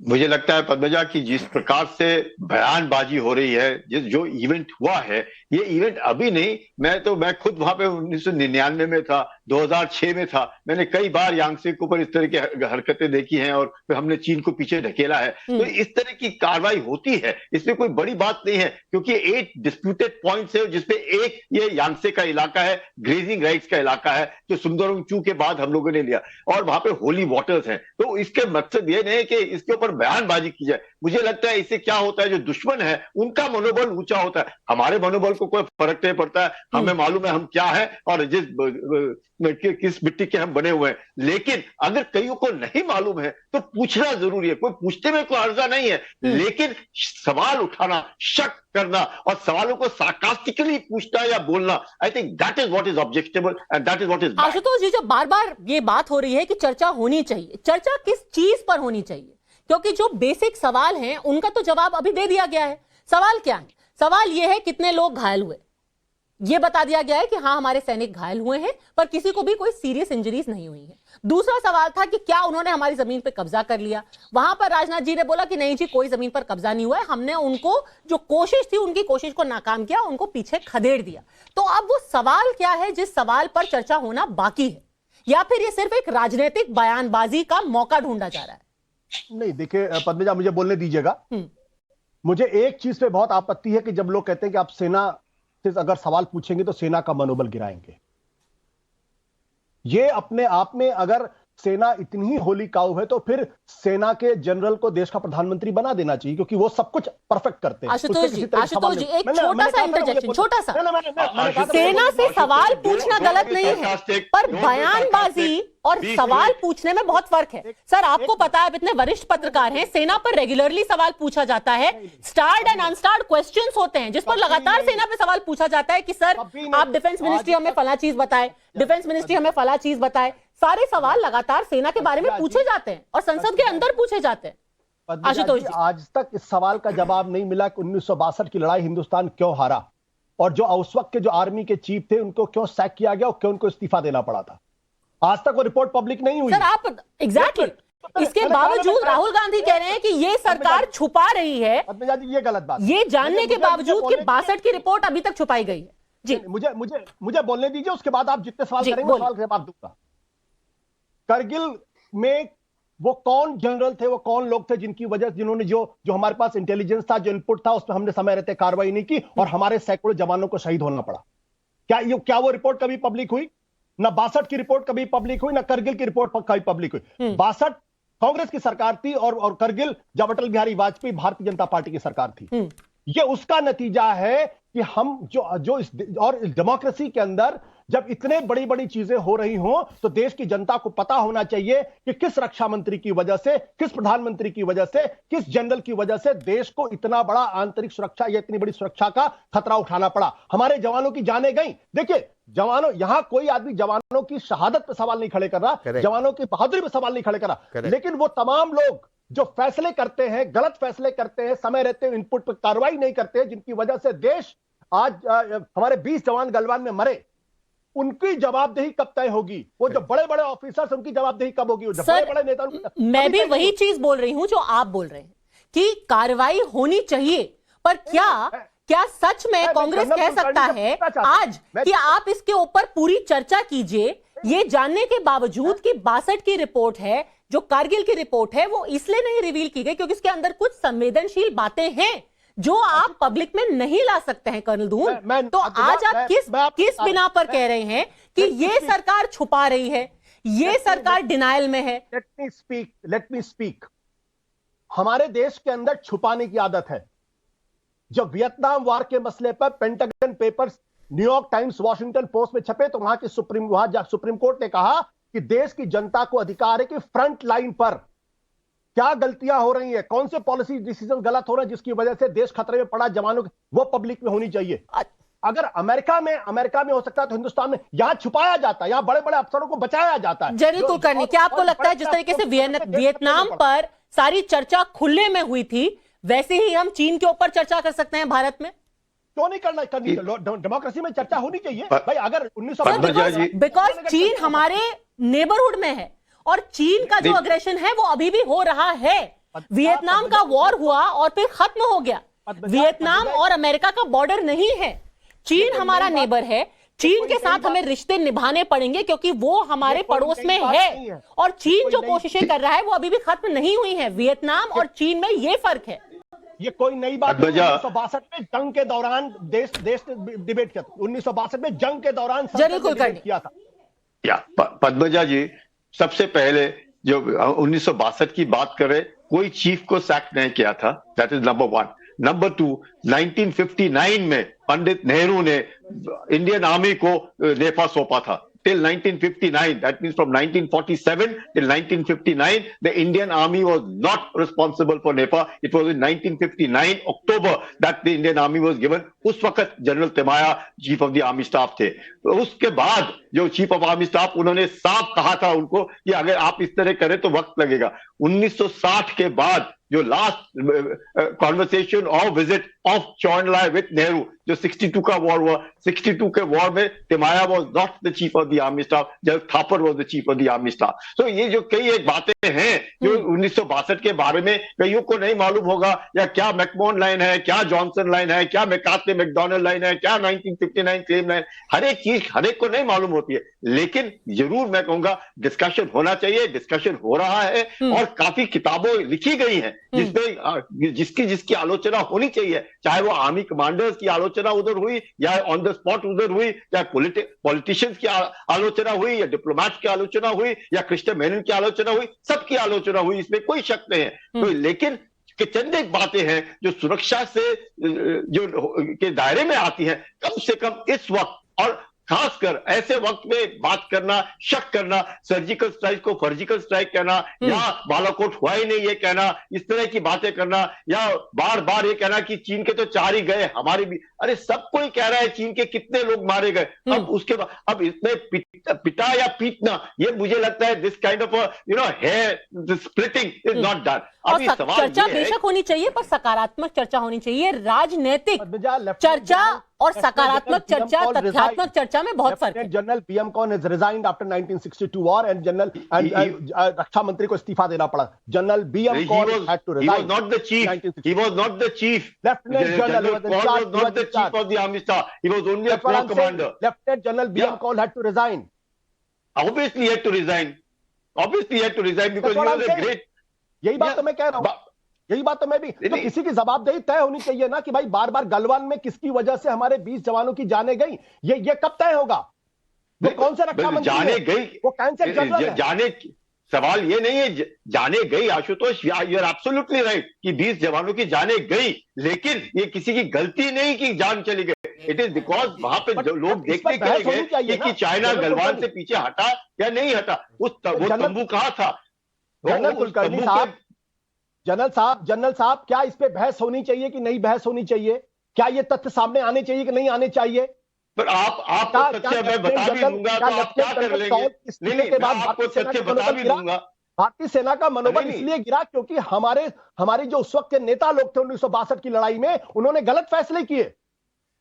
मुझे लगता है पद्मजा की जिस प्रकार से बयानबाजी हो रही है, जो इवेंट हुआ है, ये इवेंट अभी नहीं, मैं खुद वहां पे 1999 में था, 2006 में था, मैंने कई बार यांगसे के ऊपर इस तरह की हरकतें देखी हैं और फिर हमने चीन को पीछे ढकेला है। तो इस तरह की कार्रवाई होती है, इसमें कोई बड़ी बात नहीं है, क्योंकि 8 डिस्प्यूटेड पॉइंट्स है, जिसपे एक ये यांगसे का इलाका है, ग्रेजिंग राइट्स का इलाका है, जो सुंदरबनी के बाद हम लोगों ने लिया, और वहां पे होली वाटर्स हैं। तो इसके मकसद ये नहीं है कि इसके ऊपर बयानबाजी की जाए। मुझे लगता है इससे क्या होता है, जो दुश्मन है उनका मनोबल ऊंचा होता है, हमारे मनोबल को कोई फर्क नहीं पड़ता है। हमें मालूम है हम क्या है और किस मिट्टी के हम बने हुए हैं। लेकिन अगर कईयों को नहीं मालूम है तो पूछना जरूरी है, कोई पूछने में कोई अर्जा नहीं है, लेकिन सवाल उठाना, शक करना और सवालों को सार्कास्टिकली पूछना या बोलना, I think that is what is objectable and that is what is. Ashutosh ji, जब बार बार ये बात हो रही है कि चर्चा होनी चाहिए, चर्चा किस चीज पर होनी चाहिए? क्योंकि जो बेसिक सवाल हैं उनका तो जवाब अभी दे दिया गया है। सवाल क्या है? सवाल यह है कितने लोग घायल हुए। यह बता दिया गया है कि हां हमारे सैनिक घायल हुए हैं, पर किसी को भी कोई सीरियस इंजरीज नहीं हुई है। दूसरा सवाल था कि क्या उन्होंने हमारी जमीन पर कब्जा कर लिया। वहां पर राजनाथ जी ने बोला कि नहीं जी, कोई जमीन पर कब्जा नहीं हुआ है, हमने उनको जो कोशिश थी उनकी कोशिश को नाकाम किया, उनको पीछे खदेड़ दिया। तो अब वो सवाल क्या है जिस सवाल पर चर्चा होना बाकी है, या फिर ये सिर्फ एक राजनीतिक बयानबाजी का मौका ढूंढा जा रहा है? नहीं, देखिए पद्मजा, मुझे बोलने दीजिएगा। मुझे एक चीज पे बहुत आपत्ति है कि जब लोग कहते हैं कि आप सेना से अगर सवाल पूछेंगे तो सेना का मनोबल गिराएंगे। ये अपने आप में, अगर सेना इतनी ही होली काऊ है तो फिर सेना के जनरल को देश का प्रधानमंत्री बना देना चाहिए, क्योंकि वो सब कुछ परफेक्ट करते हैं। आशुतोष जी, एक छोटा सा इंटरजेक्शन, छोटा सा। सेना से सवाल पूछना गलत नहीं है, पर बयानबाजी और सवाल पूछने में बहुत फर्क है। सर, आपको पता है, आप इतने वरिष्ठ पत्रकार हैं, सेना पर रेगुलरली सवाल पूछा जाता है, स्टार्ड एंड अनस्टार्ड क्वेश्चंस होते हैं जिस पर लगातार सेना पे सवाल पूछा जाता है कि सर आप डिफेंस मिनिस्ट्री हमें फला चीज बताए, डिफेंस मिनिस्ट्री हमें फला चीज बताए। सारे सवाल लगातार सेना के बारे में पूछे जाते हैं और संसद के अंदर पूछे जाते हैं। आशुतोष जी, आज तक इस सवाल का जवाब नहीं मिला कि 1962 की लड़ाई हिंदुस्तान क्यों हारा, और जो उस वक्त के जो आर्मी के चीफ थे उनको क्यों सैक किया गया और क्यों उनको इस्तीफा देना पड़ा था। आज तक वो रिपोर्ट पब्लिक नहीं हुई। सर, आप एग्जैक्टली इसके बावजूद राहुल गांधी कह रहे हैं कि ये सरकार छुपा रही है। ये गलत बात, ये जानने के बावजूद कि 62 की रिपोर्ट अभी तक छुपाई गई है। जी, मुझे बोलने दीजिए, उसके बाद आप जितने सवाल करेंगे सवाल के जवाब दूंगा। करगिल में वो कौन जनरल थे, वो कौन लोग थे जिन्होंने जो हमारे पास इंटेलिजेंस था, जो इनपुट था, उस पर हमने समय रहते कार्रवाई नहीं की और हमारे सैकड़ों जवानों को शहीद होना पड़ा? क्या वो रिपोर्ट कभी पब्लिक हुई? ना 62 की रिपोर्ट कभी पब्लिक हुई, ना करगिल की रिपोर्ट कभी पब्लिक हुई। 62 कांग्रेस की सरकार थी और करगिल जब अटल बिहारी वाजपेयी भारतीय जनता पार्टी की सरकार थी। ये उसका नतीजा है कि हम जो इस डेमोक्रेसी के अंदर जब इतने बड़ी बड़ी चीजें हो रही हों तो देश की जनता को पता होना चाहिए कि किस रक्षा मंत्री की वजह से, किस प्रधानमंत्री की वजह से, किस जनरल की वजह से देश को इतना बड़ा आंतरिक सुरक्षा या इतनी बड़ी सुरक्षा का खतरा उठाना पड़ा। हमारे जवानों की जानें गई। देखिए, जवानों, यहां कोई आदमी जवानों की शहादत पर सवाल नहीं खड़े कर रहा, जवानों की बहादुरी पर सवाल नहीं खड़े कर रहा, लेकिन वो तमाम लोग जो फैसले करते हैं, गलत फैसले करते हैं, समय रहते हैं इनपुट पर कार्रवाई नहीं करते, जिनकी वजह से देश आज हमारे 20 जवान गलवान में मरे, उनकी जवाबदेही कब तय होगी? वो जो बड़े बड़े ऑफिसर्स, उनकी जवाबदेही कब होगी? वो जो बड़े बड़े नेता, मैं भी वही चीज बोल रही हूं जो आप बोल रहे हैं कि कार्रवाई होनी चाहिए, पर क्या सच में कांग्रेस कह सकता है आज कि आप इसके ऊपर पूरी चर्चा कीजिए, ये जानने के बावजूद कि 62 की रिपोर्ट है, जो कारगिल की रिपोर्ट है, वो इसलिए नहीं रिवील की गई क्योंकि इसके अंदर कुछ संवेदनशील बातें हैं जो आप पब्लिक में नहीं ला सकते हैं। कर्नल धून, तो आज आप किस बिना पर कह रहे हैं कि ये सरकार छुपा रही है, ये सरकार डिनायल में है? Let me speak. हमारे देश के अंदर छुपाने की आदत है। जब वियतनाम वार के मसले पर pentagon papers New York times, Washington post में छपे तो वहां सुप्रीम कोर्ट ने कहा कि देश की जनता को अधिकार है कि फ्रंट लाइन पर क्या गलतियां हो रही है, कौन से पॉलिसी डिसीजन गलत हो रहे हैं जिसकी वजह से देश खतरे में पड़ा, जवानों वो पब्लिक में होनी चाहिए। अगर अमेरिका में हो सकता है तो हिंदुस्तान में यहां छुपाया जाता है, यहां बड़े बड़े अफसरों को बचाया जाता है। जनरल कुलकर्णी, क्या आपको लगता है जिस तरीके से वियतनाम पर सारी चर्चा खुले में हुई थी, वैसे ही हम चीन के ऊपर चर्चा कर सकते हैं भारत में? क्यों नहीं करनी? डेमोक्रेसी में चर्चा होनी चाहिए भाई। अगर 1900 बिकॉज चीन हमारे नेबरहुड में है और चीन का जो अग्रेशन है वो अभी भी हो रहा है। वियतनाम का वॉर हुआ और फिर खत्म हो गया। वियतनाम और अमेरिका का बॉर्डर नहीं है, चीन हमारा नेबर है। चीन के साथ हमें रिश्ते निभाने पड़ेंगे क्योंकि वो हमारे पड़ोस में है, और चीन जो कोशिशें कर रहा है वो अभी भी खत्म नहीं हुई है। वियतनाम और चीन में ये फर्क है। ये कोई नई बात नहीं। 1962 में जंग के दौरान देश डिबेट किया था। 1962 में जंग के दौरान किया था। पद्मजा जी, सबसे पहले जो 1962 की बात करें, कोई चीफ को सैक नहीं किया था, दैट इज नंबर 1। नंबर 2, 1959 में पंडित नेहरू ने इंडियन आर्मी को नेफा सौंपा था। Till 1959, that means from 1947 till 1959, the Indian Army was not responsible for NEPA. It was in 1959 October that the Indian Army was given. उस वक्त general Thimayya chief of the army staff थे। उसके बाद जो chief of army staff, उन्होंने साफ कहा था उनको कि अगर आप इस तरह करें तो वक्त लगेगा। 1960 के बाद जो लास्ट कॉन्वर्सेशन और visit of Zhou Enlai with Nehru, जो 62 का वॉर हुआ, 62 के वॉर में Thimayya was not the chief of the army staff, जब Thapar was the chief of the army staff. तो ये जो कई एक बातें हैं जो 1962 के बारे में कईयों को नहीं मालूम होगा, या क्या मैकमोहन लाइन है, क्या जॉनसन लाइन है, क्या मैकार्थी मैकडोनल्ड लाइन है, क्या 1959 क्लेम लाइन, हर एक चीज हर एक को नहीं मालूम होती है। लेकिन जरूर मैं कहूंगा डिस्कशन होना चाहिए, डिस्कशन हो रहा है, और काफी किताबों लिखी गई हैं जिसमें जिसकी आलोचना होनी चाहिए, चाहे वो आर्मी कमांडर्स की आलोचना उधर हुई, या ऑन द स्पॉट उधर हुई, या पॉलिटिशियंस की आलोचना हुई, या डिप्लोमैट्स की आलोचना हुई, या कृष्ण मेनन की आलोचना हुई, सबकी आलोचना हुई, इसमें कोई शक नहीं है। तो लेकिन चंद एक बातें हैं जो सुरक्षा से जो के दायरे में आती हैं, कम से कम इस वक्त, और खासकर ऐसे वक्त में बात करना, शक करना, सर्जिकल स्ट्राइक को सर्जिकल स्ट्राइक कहना, या बालाकोट हुआ ही नहीं ये कहना, इस तरह की बातें करना, या बार बार ये कहना कि चीन के तो 4 ही गए, हमारे भी, अरे सब कोई कह रहा है चीन के कितने लोग मारे गए। अब उसके बाद अब इसमें पिटा या पीटना, ये मुझे लगता है this kind of hair splitting is not done. अभी चर्चा बेशक होनी चाहिए, पर सकारात्मक चर्चा होनी चाहिए। राजनीतिक चर्चा और सकारात्मक चर्चा, तथ्यात्मक चर्चा में बहुत फर्क है। General BM Kaul has resigned after 1962 war and general रक्षा मंत्री को इस्तीफा देना पड़ा। General BM Kaul had to resign. He was not the chief. He was not the chief. Lieutenant General was not the chief of the army staff. He was only a corps commander. Lieutenant General BM Kaul had to resign. Obviously, he had to resign. Obviously, he had to resign because he was a great. यही बात तो मैं कह रहा हूं, यही बात तो मैं भी, तो किसी की जवाबदेही तय होनी चाहिए ना कि भाई बार बार गलवान में किसकी वजह से हमारे 20 जवानों की जाने गई, ये कब तय होगा? वो कौन से रक्षा मंत्री जाने गई, वो कैंसर जनरल है। जाने, सवाल ये नहीं है जाने गई, Ashutosh you are absolutely right कि 20 जवानों की जाने गई, लेकिन ये किसी की गलती नहीं कि जान चली गई। इट इज बिकॉज वहां पे जो लोग देखते चले गए कि चाइना गलवान से पीछे हटा या नहीं हटा, वो तंबू कहां था। जनरल कुलकर्णी साहब, जनरल साहब, क्या इस पे बहस होनी चाहिए कि नहीं बहस होनी चाहिए? क्या ये तथ्य सामने आने चाहिए कि नहीं आने चाहिए? पर आपको तथ्य मैं बता भी दूंगा तो आप क्या कर लेंगे? नहीं, मैं आपको तथ्य बता भी दूंगा। भारतीय सेना का मनोबल इसलिए गिरा क्योंकि हमारे जो उस वक्त के नेता लोग थे 1962 की लड़ाई में, उन्होंने गलत फैसले किए,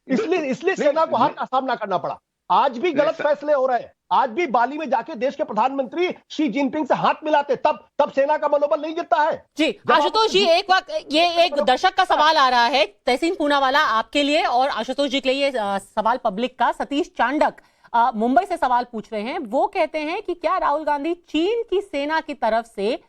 इसलिए सेना को हार का सामना करना पड़ा। आज भी गलत फैसले हो रहे हैं, आज भी बाली में जाके देश के प्रधानमंत्री शी जिनपिंग से हाथ मिलाते, तब सेना का मनोबल नहीं गिरता है। जी आशुतोष जी, एक दर्शक का सवाल आ रहा है, तहसीन पूनावाला आपके लिए और आशुतोष जी के लिए सवाल पब्लिक का। सतीश चांडक मुंबई से सवाल पूछ रहे हैं। वो कहते हैं कि क्या राहुल गांधी चीन की सेना की तरफ से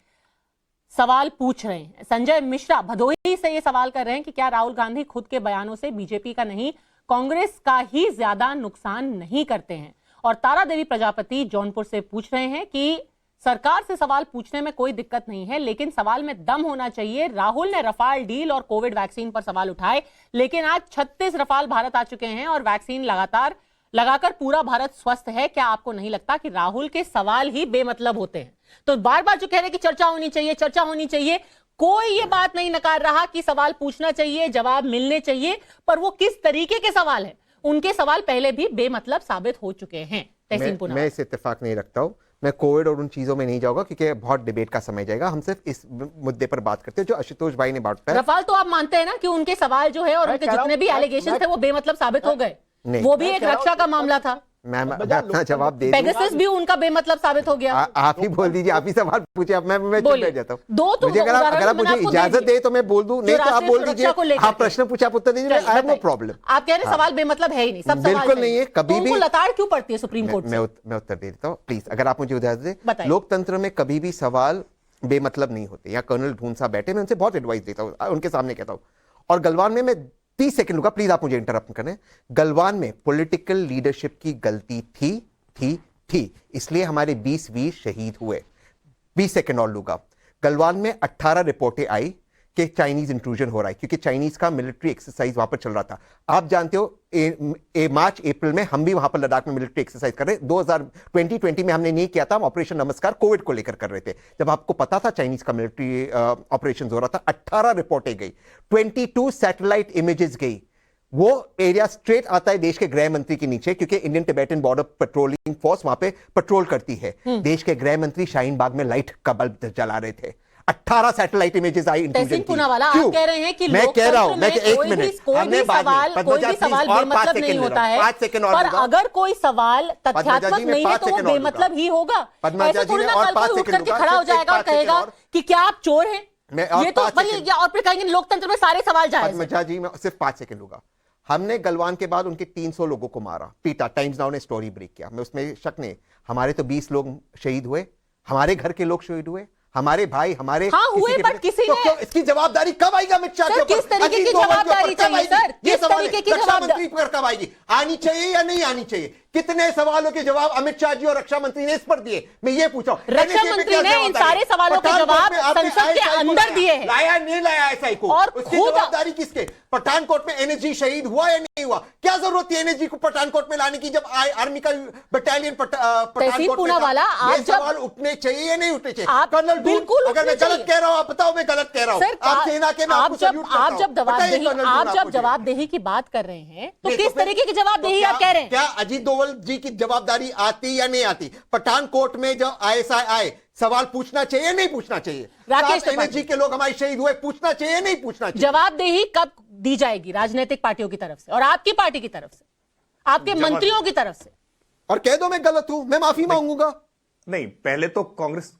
सवाल पूछ रहे हैं? संजय मिश्रा भदोही से ये सवाल कर रहे हैं कि क्या राहुल गांधी खुद के बयानों से बीजेपी का नहीं कांग्रेस का ही ज्यादा नुकसान नहीं करते हैं? और तारा देवी प्रजापति जौनपुर से पूछ रहे हैं कि सरकार से सवाल पूछने में कोई दिक्कत नहीं है, लेकिन सवाल में दम होना चाहिए। राहुल ने रफाल डील और कोविड वैक्सीन पर सवाल उठाए, लेकिन आज 36 रफाल भारत आ चुके हैं और वैक्सीन लगाकर पूरा भारत स्वस्थ है। क्या आपको नहीं लगता कि राहुल के सवाल ही बेमतलब होते हैं? तो बार बार जो कह रहे हैं कि चर्चा होनी चाहिए, चर्चा होनी चाहिए, कोई ये बात नहीं नकार रहा कि सवाल पूछना चाहिए, जवाब मिलने चाहिए, पर वो किस तरीके के सवाल हैं? उनके सवाल पहले भी बेमतलब साबित हो चुके हैं। तहसीन पूनावाला, मैं इसे इत्तेफाक नहीं रखता हूं। मैं कोविड और उन चीजों में नहीं जाऊंगा क्योंकि बहुत डिबेट का समय जाएगा। हम सिर्फ इस मुद्दे पर बात करते हैं जो आशुतोष भाई ने बात किया। रफाल तो आप मानते हैं ना कि उनके सवाल जो है और उनके जितने भी एलिगेशन थे वो बेमतलब साबित हो गए? वो भी एक रक्षा का मामला था। मैं अपना जवाब दे दूं। पेगासस भी उनका बेमतलब साबित हो गया। आप ही बोल दीजिए, आप ही सवाल पूछे, अब मैं चुप बैठ जाता हूं। दो तो मुझे अगर आप मुझे इजाजत दे तो मैं बोल दूं, नहीं तो आप बोल दीजिए। आप प्रश्न पूछे, आप उत्तर दीजिए, आई हैव नो प्रॉब्लम। आप कह रहे हैं सवाल बेमतलब है ही नहीं, सब सवाल बिल्कुल नहीं है। कभी भी लताड़ क्यों पड़ती है सुप्रीम कोर्ट से? मैं उत्तर दे देता हूं प्लीज, अगर आप मुझे इजाजत दें। लोकतंत्र में कभी भी सवाल बेमतलब नहीं होते। यहाँ कर्नल ढूंढ साहब बैठे, मैं उनसे बहुत एडवाइस देता हूँ, उनके सामने कहता हूँ। और गलवान में मैं 30 सेकंड लूंगा, प्लीज आप मुझे इंटरप्ट करें। गलवान में पॉलिटिकल लीडरशिप की गलती थी, इसलिए हमारे 20 वीर शहीद हुए। 20 सेकंड और लूंगा। गलवान में 18 रिपोर्टें आई कि चाइनीज इंट्रूजन हो रहा है क्योंकि चाइनीज का मिलिट्री एक्सरसाइज वहां पर चल रहा था। आप जानते हो मार्च अप्रैल में हम भी वहां पर लद्दाख में मिलिट्री एक्सरसाइज कर रहे। 2020 में हमने नहीं किया था, हम ऑपरेशन नमस्कार कोविड को लेकर कर रहे थे, जब आपको पता था चाइनीज का मिलिट्री ऑपरेशन हो रहा था। 18 रिपोर्टें गई, 22 सैटेलाइट इमेजेस गई। वो एरिया स्ट्रेट आता है देश के गृह मंत्री के नीचे क्योंकि Indian Tibetan border patrolling force वहां पे पेट्रोल करती है। देश के गृह मंत्री शाहीन बाग में लाइट का बल्ब जला रहे थे। 18 सैटेलाइट इमेजेस आई। तहसीन पूनावाला, आप कह रहे हैं कि मैं कह रहा हूं, मैं एक मिनट, कोई भी सवाल बेमतलब नहीं होता है, पर अगर कोई सवाल तथ्यात्मक नहीं है तो वो बेमतलब ही होगा। ऐसे थोड़ी ना कल कोई उठ करके खड़ा हो जाएगा और कहेगा कि क्या आप चोर हैं? ये तो और फिर कहेंगे लोकतंत्र में सारे सवाल जायज हैं। पद्मजा जी, मैं सिर्फ 5 सेकंड लूंगा। हमने गलवान के बाद उनके 300 लोगों को मारा, पीटा। टाइम्स नाउ ने स्टोरी ब्रेक किया, मैं उसमें शक नहीं। हमारे तो 20 लोग शहीद हुए, हमारे घर के लोग शहीद हुए, हमारे भाई, हमारे हुए, बट किसी तो क्यों इसकी जवाबदारी कब आएगी अमित शाह के ऊपर? किस तरीके की जवाबदारी चाहिए सर? ये किस तरीके की रक्षा मंत्री पर कब आएगी? आनी चाहिए या नहीं आनी चाहिए? कितने सवालों के जवाब अमित शाह जी और रक्षा मंत्री ने इस पर दिए? मैं ये पूछा। रक्षा मंत्री ने इन सारे सवालों के जवाब संसद के अंदर दिए हैं। लाया नहीं लाया एसआई को? और उसकी जवाबदारी किसके? पठानकोट में एनएसजी शहीद हुआ या नहीं हुआ? क्या जरूरत थी एनएसजी को पठानकोट में लाने की जब आर्मी का बटालियन पठानकोट में वाला? आप सवाल उठने चाहिए या नहीं उठने चाहिए? कर्नल, बिल्कुल, अगर मैं गलत कह रहा हूं आप बताओ, मैं गलत कह रहा हूं। आप सेना के, आप जब जवाबदेही की बात कर रहे हैं तो किस तरीके की जवाबदेही आप कह रहे हैं? क्या अजीत डोभाल जी की जवाबदारी आती या नहीं आती? पठानकोट में जब आईएसआई आए, सवाल पूछना चाहिए नहीं पूछना चाहिए? राकेश एनएसजी के लोग हमारे शहीद हुए, पूछना चाहिए नहीं पूछना चाहिए? जवाबदेही कब दी जाएगी राजनीतिक पार्टियों की तरफ से और आपकी पार्टी की तरफ से, आपके मंत्रियों की तरफ से? और कह दो मैं गलत हूं, मैं माफी मांगूंगा। नहीं, पहले तो कांग्रेस,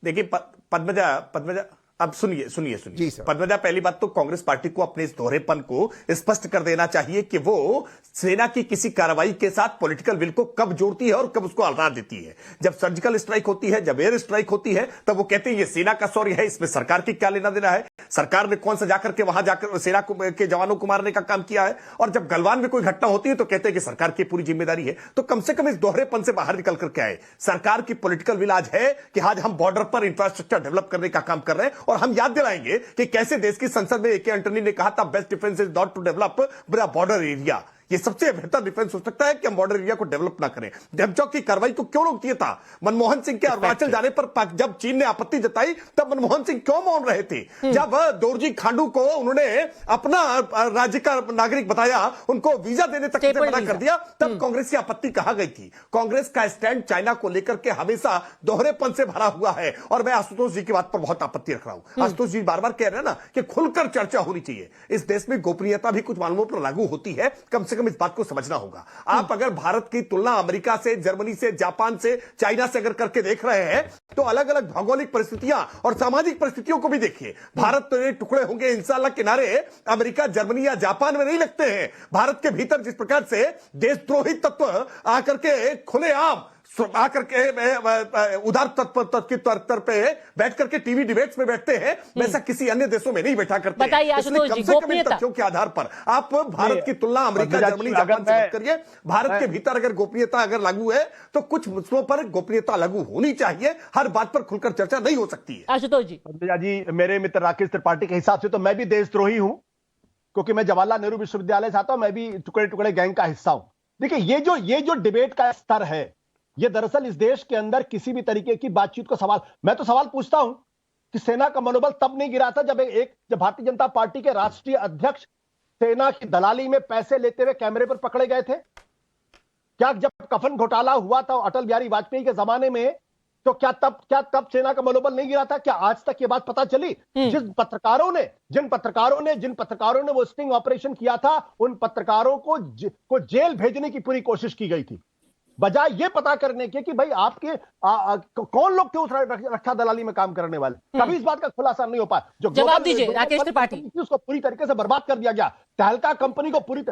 देखिए पद्मजा अब सुनिए पद्मजा, पहली बात तो कांग्रेस पार्टी को अपने इस दोहरेपन को स्पष्ट कर देना चाहिए कि वो सेना की किसी कार्रवाई के साथ पॉलिटिकल विल को कब जोड़ती है और कब उसको हटा देती है। जब सर्जिकल स्ट्राइक होती है, जब एयर स्ट्राइक होती है, तब वो कहते हैं ये सेना का शौर्य है, इसमें सरकार की क्या लेना देना है? सरकार ने कौन सा जाकर के वहां जाकर सेना के जवानों को मारने का काम किया है? और जब गलवान में कोई घटना होती है तो कहते हैं कि सरकार की पूरी जिम्मेदारी है। तो कम से कम इस दोहरेपन से बाहर निकल करके आए। सरकार की पॉलिटिकल विल आज है कि आज हम बॉर्डर पर इंफ्रास्ट्रक्चर डेवलप करने का काम कर रहे हैं और हम याद दिलाएंगे कि कैसे देश की संसद में ए.के. एंटनी ने कहा था, best defence is not to develop border area. ये सबसे बेहतर डिफेंस हो सकता है कि हम बॉर्डर एरिया को डेवलप ना करें। डेमचौक की कार्रवाई को क्यों रोक दिया था? मनमोहन सिंह के अरुणाचल जाने पर जब चीन ने आपत्ति जताई तब मनमोहन सिंह क्यों मौन रहे थे? जब दोरजी खांडू को उन्होंने अपना राज्य का नागरिक बताया, उनको वीजा देने तक से मना कर दिया, तब कांग्रेस की आपत्ति कहां गई थी? कांग्रेस का स्टैंड चाइना को लेकर के हमेशा दोहरेपन से भरा हुआ है और मैं आशुतोष जी की बात पर बहुत आपत्ति रख रहा हूं। आशुतोष जी बार बार कह रहे हैं ना कि खुलकर चर्चा होनी चाहिए। इस देश में गोपनीयता भी कुछ मामलों पर लागू होती है, कम से कम इस बात को समझना होगा। आप अगर भारत की तुलना अमेरिका से, जर्मनी से, जापान से, चाइना से अगर करके देख रहे हैं तो अलग अलग भौगोलिक परिस्थितियां और सामाजिक परिस्थितियों को भी देखिए। भारत तो टुकड़े होंगे इंशाल्लाह किनारे अमेरिका, जर्मनी या जापान में नहीं लगते हैं। भारत के भीतर जिस प्रकार से देशद्रोही तत्व आकर के खुलेआम आकर के उदार तत्व पे बैठ करके टीवी डिबेट्स में बैठते हैं, वैसा किसी अन्य देशों में नहीं बैठा करते। बताइए आशुतोष जी, गोपनीयता तथ्यों के आधार पर आप भारत की तुलना अमेरिका, जर्मनी, जापान से मत करिए। भारत के भीतर अगर गोपनीयता अगर लागू है तो कुछ मुद्दों पर गोपनीयता लागू होनी चाहिए, हर बात पर खुलकर चर्चा नहीं हो सकती है। आशुतोष जी, जी, मेरे मित्र राकेश त्रिपाठी के हिसाब से तो मैं भी देशद्रोही हूं, क्योंकि मैं जवाहरलाल नेहरू विश्वविद्यालय से आता हूं, मैं भी टुकड़े टुकड़े गैंग का हिस्सा हूं। देखिए ये जो डिबेट का स्तर है, ये दरअसल इस देश के अंदर किसी भी तरीके की बातचीत को सवाल, मैं तो सवाल पूछता हूं कि सेना का मनोबल तब नहीं गिरा था जब भारतीय जनता पार्टी के राष्ट्रीय अध्यक्ष सेना की दलाली में पैसे लेते हुए कैमरे पर पकड़े गए थे? क्या जब कफन घोटाला हुआ था अटल बिहारी वाजपेयी के जमाने में, तो क्या तब सेना का मनोबल नहीं गिरा था? क्या आज तक ये बात पता चली? जिन पत्रकारों ने वो स्टिंग ऑपरेशन किया था, उन पत्रकारों को जेल भेजने की पूरी कोशिश की गई थी, बजाय ये पता करने के कि भाई आपके कौन लोग थे उस रक्षा दलाली में काम करने वाले। कभी इस बात का खुलासा नहीं हो पाया। जो जवाब दीजिए राकेश त्रिपाठी। उसको पूरी तरीके से बर्बाद कर दिया गया, तहलका कंपनी को पूरी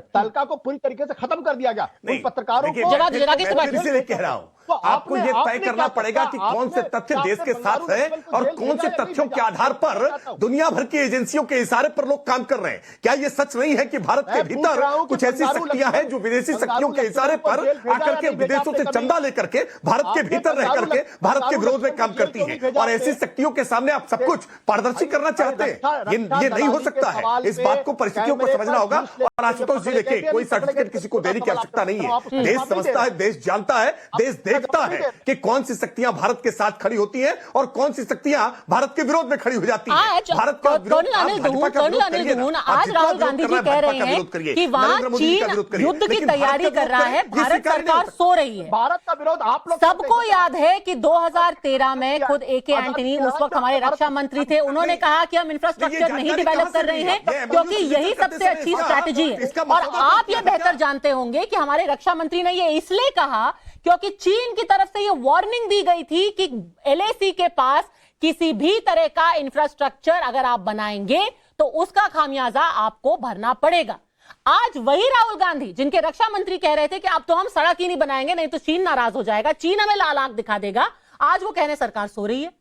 तरीके से खत्म कर दिया गया। उन पत्रकारों को जवाब दीजिए राकेश त्रिपाठी। इसलिए कह रहा हूं, आपको ये तय करना पड़ेगा कि कौन से तथ्य देश के साथ है और कौन से तथ्यों के आधार पर दुनिया भर की एजेंसियों के इशारे पर लोग काम कर रहे हैं। क्या ये सच नहीं है कि भारत के भीतर कुछ ऐसी शक्तियां हैं जो विदेशी शक्तियों के इशारे पर आकर के विदेशों से चंदा लेकर के भारत के भीतर रह करके भारत के विरोध में काम करती हैं, और ऐसी शक्तियों के सामने आप सब कुछ पारदर्शी करना चाहते हैं? ये नहीं हो सकता है। इस बात को, परिस्थितियों को समझना होगा। और आशुतोष जी देखिए, कोई सर्टिफिकेट किसी को देने की आवश्यकता नहीं है। देश समझता है, देश जानता है, देश देखता है कि कौन सी शक्तियां भारत के साथ खड़ी होती हैं और कौन सी शक्तियां भारत के विरोध में खड़ी हो जाती हैं। भारत का कर्नल अनिल दून, आज राहुल गांधी जी कह रहे हैं कि वहां चीन युद्ध की तैयारी कर रहा है, भारत सरकार सो रही है। भारत का विरोध आप लोग, सबको याद है कि 2013 में खुद ए.के. एंटनी उस वक्त हमारे रक्षा मंत्री थे, उन्होंने कहा कि हम इंफ्रास्ट्रक्चर नहीं डेवलप कर रहे हैं क्योंकि यही सबसे अच्छी स्ट्रैटेजी है। और आप ये बेहतर जानते होंगे कि हमारे रक्षा मंत्री ने ये इसलिए कहा क्योंकि चीन की तरफ से ये वार्निंग दी गई थी कि एलएसी के पास किसी भी तरह का इंफ्रास्ट्रक्चर अगर आप बनाएंगे तो उसका खामियाजा आपको भरना पड़ेगा। आज वही राहुल गांधी, जिनके रक्षा मंत्री कह रहे थे कि अब तो हम सड़क ही नहीं बनाएंगे, नहीं तो चीन नाराज हो जाएगा, चीन हमें लाल आंख दिखा देगा, आज वो कहने सरकार सो रही है।